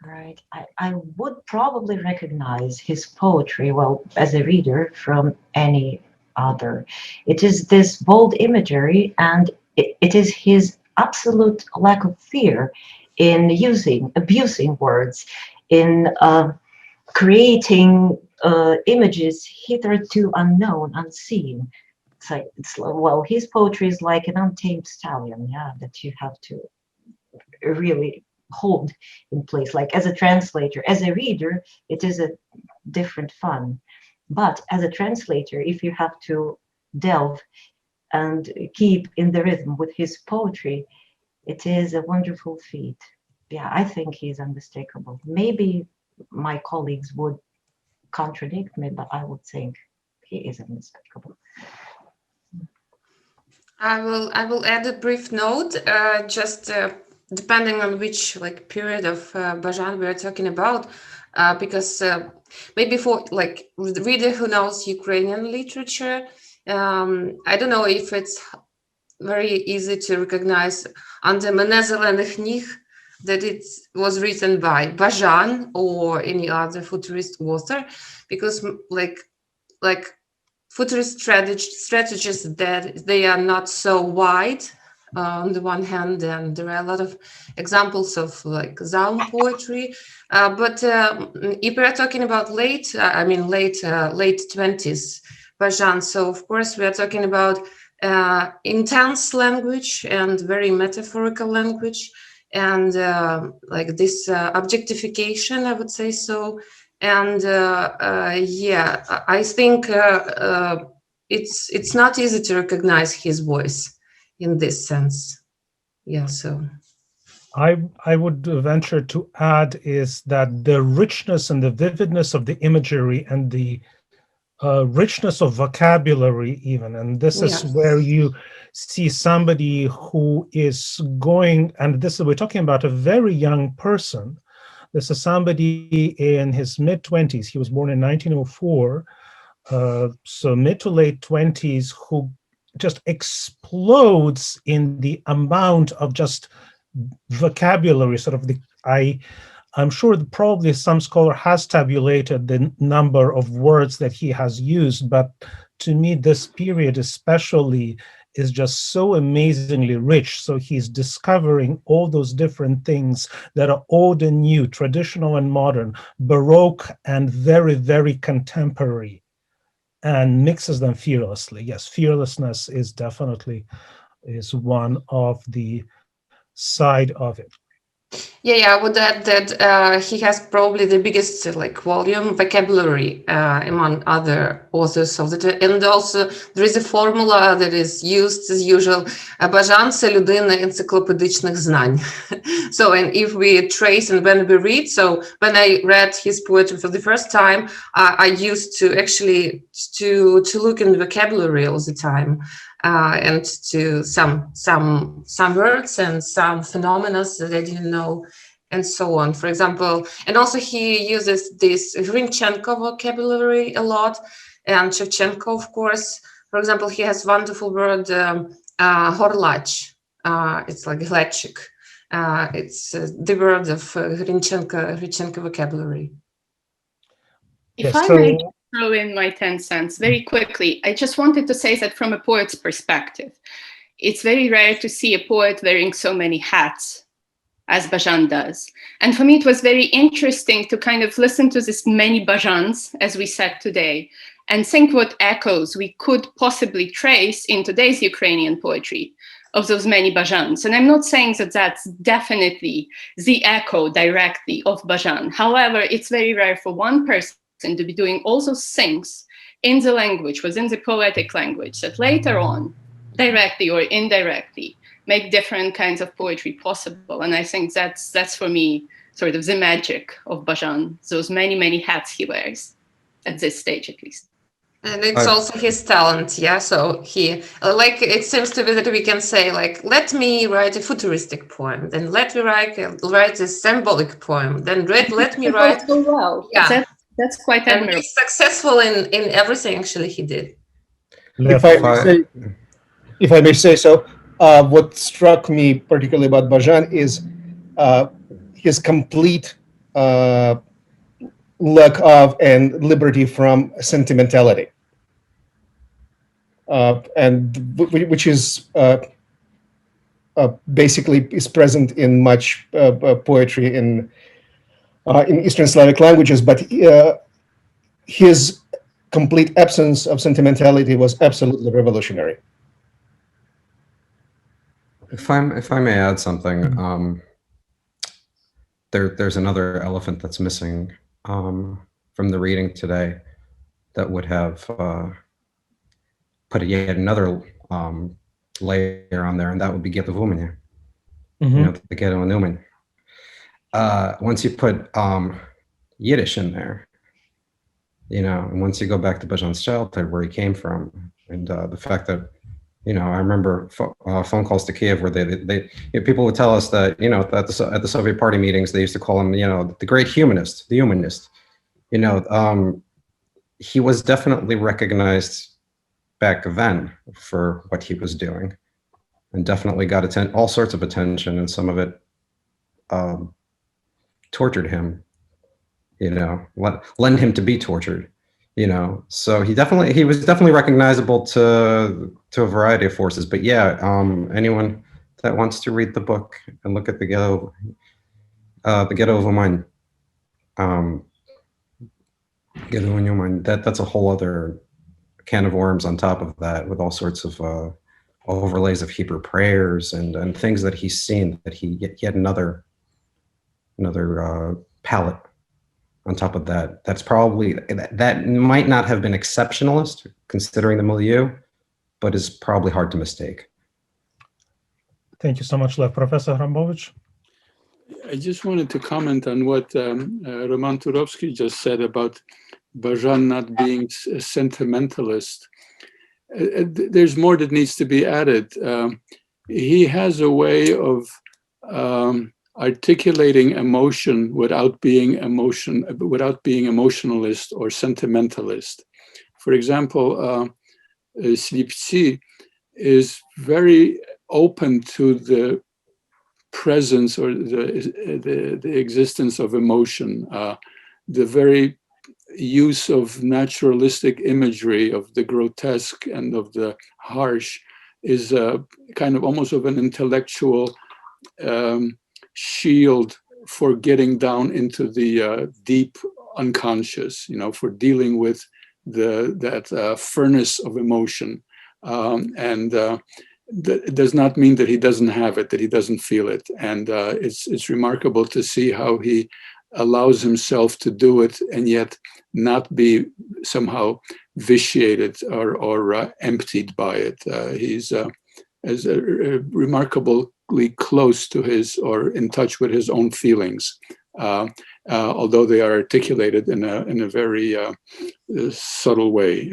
right? I would probably recognize his poetry, well, as a reader, from any other. It is this bold imagery, and it is his absolute lack of fear in abusing words, in creating images hitherto unknown, unseen. Well, his poetry is like an untamed stallion, yeah, that you have to really hold in place. Like as a translator, as a reader, it is a different fun. But as a translator, if you have to delve and keep in the rhythm with his poetry, it is a wonderful feat. Yeah, I think he's unmistakable. Maybe my colleagues would contradict me, but I would think he is unmistakable. I will add a brief note, just depending on which period of Bazhan we are talking about, because maybe for the reader who knows Ukrainian literature, I don't know if it's very easy to recognize under Menezelených knih that it was written by Bazhan or any other futurist author, because like futurist strategies that they are not so wide on the one hand, and there are a lot of examples of Zaum poetry, but if we are talking about late 20s Bazhan, so of course we are talking about intense language and very metaphorical language, and this objectification, I would say so. And yeah, I think it's not easy to recognize his voice in this sense. Yeah, so I would venture to add is that the richness and the vividness of the imagery and the richness of vocabulary even, and this is where you see somebody who is going, and this is, we're talking about a very young person. This is somebody in his mid-20s. He was born in 1904, so mid to late 20s, who just explodes in the amount of just vocabulary, sort of I'm sure that probably some scholar has tabulated the number of words that he has used, but to me, this period especially is just so amazingly rich. So he's discovering all those different things that are old and new, traditional and modern, Baroque and very, very contemporary, and mixes them fearlessly. Yes, fearlessness is definitely one of the side of it. Yeah, I would add that he has probably the biggest volume vocabulary among other authors of the time. And also there is a formula that is used as usual. Bazhan – це людина енциклопедичних знань. So, and if we trace and when we read, so when I read his poetry for the first time, I used to actually to look in the vocabulary all the time. And to some words and some phenomena that I didn't know, and so on. For example, and also he uses this Grinchenko vocabulary a lot, and Shevchenko, of course. For example, he has wonderful word horlach. It's like hletchik. It's the word of Grinchenko vocabulary. If I may throw in my 10 cents very quickly, I just wanted to say that from a poet's perspective, it's very rare to see a poet wearing so many hats as Bazhan does. And for me, it was very interesting to kind of listen to this many Bazhans, as we said today, and think what echoes we could possibly trace in today's Ukrainian poetry of those many Bazhans. And I'm not saying that that's definitely the echo directly of Bazhan. However, it's very rare for one person to be doing all those things in the language, within the poetic language, that later on, directly or indirectly, make different kinds of poetry possible. And I think that's for me sort of the magic of Bazhan, those many, many hats he wears, at this stage at least. And it's also his talent, yeah. So he, it seems to be that we can say, let me write a futuristic poem, then let me write a symbolic poem, then let me write. So well, yeah. That's quite admirable. And he's successful in everything actually he did. If I may say so, what struck me particularly about Bazhan is his complete lack of and liberty from sentimentality, and which is basically is present in much poetry in Eastern Slavic languages, but his complete absence of sentimentality was absolutely revolutionary. If I may add something, there's another elephant that's missing from the reading today that would have put yet another layer on there, and that would be Ghetto-Woman. You know, the Ghetto and Newman. Once you put Yiddish in there, you know, and once you go back to Bazhan's childhood, where he came from, and the fact that, you know, I remember phone calls to Kiev where they you know, people would tell us that, you know, at the Soviet Party meetings, they used to call him, you know, the great humanist, the humanist. You know, he was definitely recognized back then for what he was doing, and definitely got all sorts of attention, and some of it tortured him, you know, led him to be tortured, you know. So he was definitely recognizable to a variety of forces. But yeah, anyone that wants to read the book and look at the Ghetto Woman, Ghetto in Your Mind, that's a whole other can of worms on top of that, with all sorts of overlays of Hebrew prayers and things that he's seen, that he had another palette on top of that. That's probably, that might not have been exceptionalist considering the milieu, but is probably hard to mistake. Thank you so much, Lev. Professor Hrambovich? I just wanted to comment on what Roman Turovsky just said about Bazhan not being a sentimentalist. There's more that needs to be added. He has a way of articulating emotion without being emotionalist or sentimentalist. For example, Slipci is very open to the presence or the existence of emotion, the very use of naturalistic imagery, of the grotesque and of the harsh, is a kind of almost of an intellectual shield for getting down into the deep unconscious, you know, for dealing with that furnace of emotion. That does not mean that he doesn't have it, that he doesn't feel it. And it's remarkable to see how he allows himself to do it and yet not be somehow vitiated or emptied by it. He's remarkably close to his, or in touch with his own feelings, although they are articulated in a very subtle way.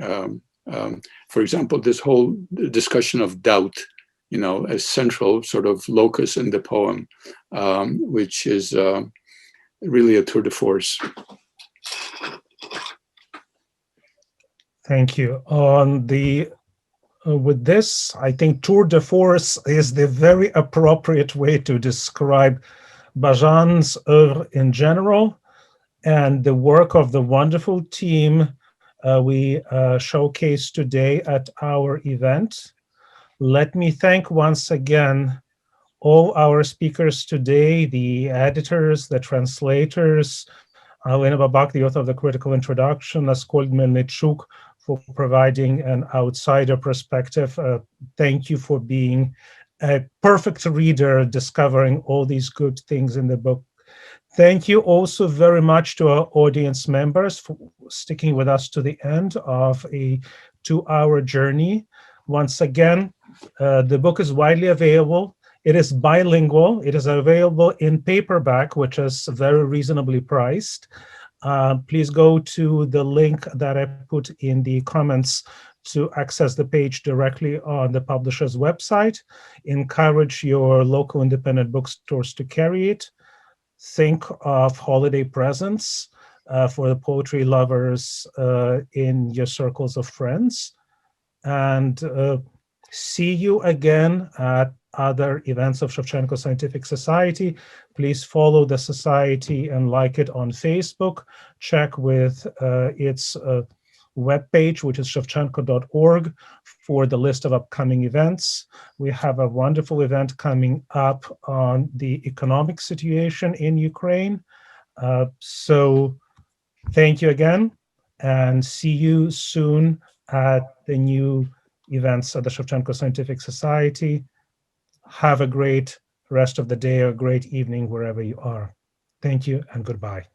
For example, this whole discussion of doubt, you know, a central sort of locus in the poem, which is really a tour de force. Thank you. With this, I think tour de force is the very appropriate way to describe Bazhan's oeuvre in general and the work of the wonderful team we showcased today at our event. Let me thank once again all our speakers today, the editors, the translators, Halyna Babak, the author of the critical introduction, Askold Melnyczuk, for providing an outsider perspective. Thank you for being a perfect reader, discovering all these good things in the book. Thank you also very much to our audience members for sticking with us to the end of a 2-hour journey. Once again, the book is widely available. It is bilingual. It is available in paperback, which is very reasonably priced. Please go to the link that I put in the comments to access the page directly on the publisher's website. Encourage your local independent bookstores to carry it. Think of holiday presents for the poetry lovers in your circles of friends. And see you again at other events of Shevchenko Scientific Society. Please follow the society and like it on Facebook. Check with its webpage, which is shevchenko.org, for the list of upcoming events. We have a wonderful event coming up on the economic situation in Ukraine. So thank you again, and see you soon at the new events at the Shevchenko Scientific Society. Have a great rest of the day or great evening wherever you are. Thank you and goodbye.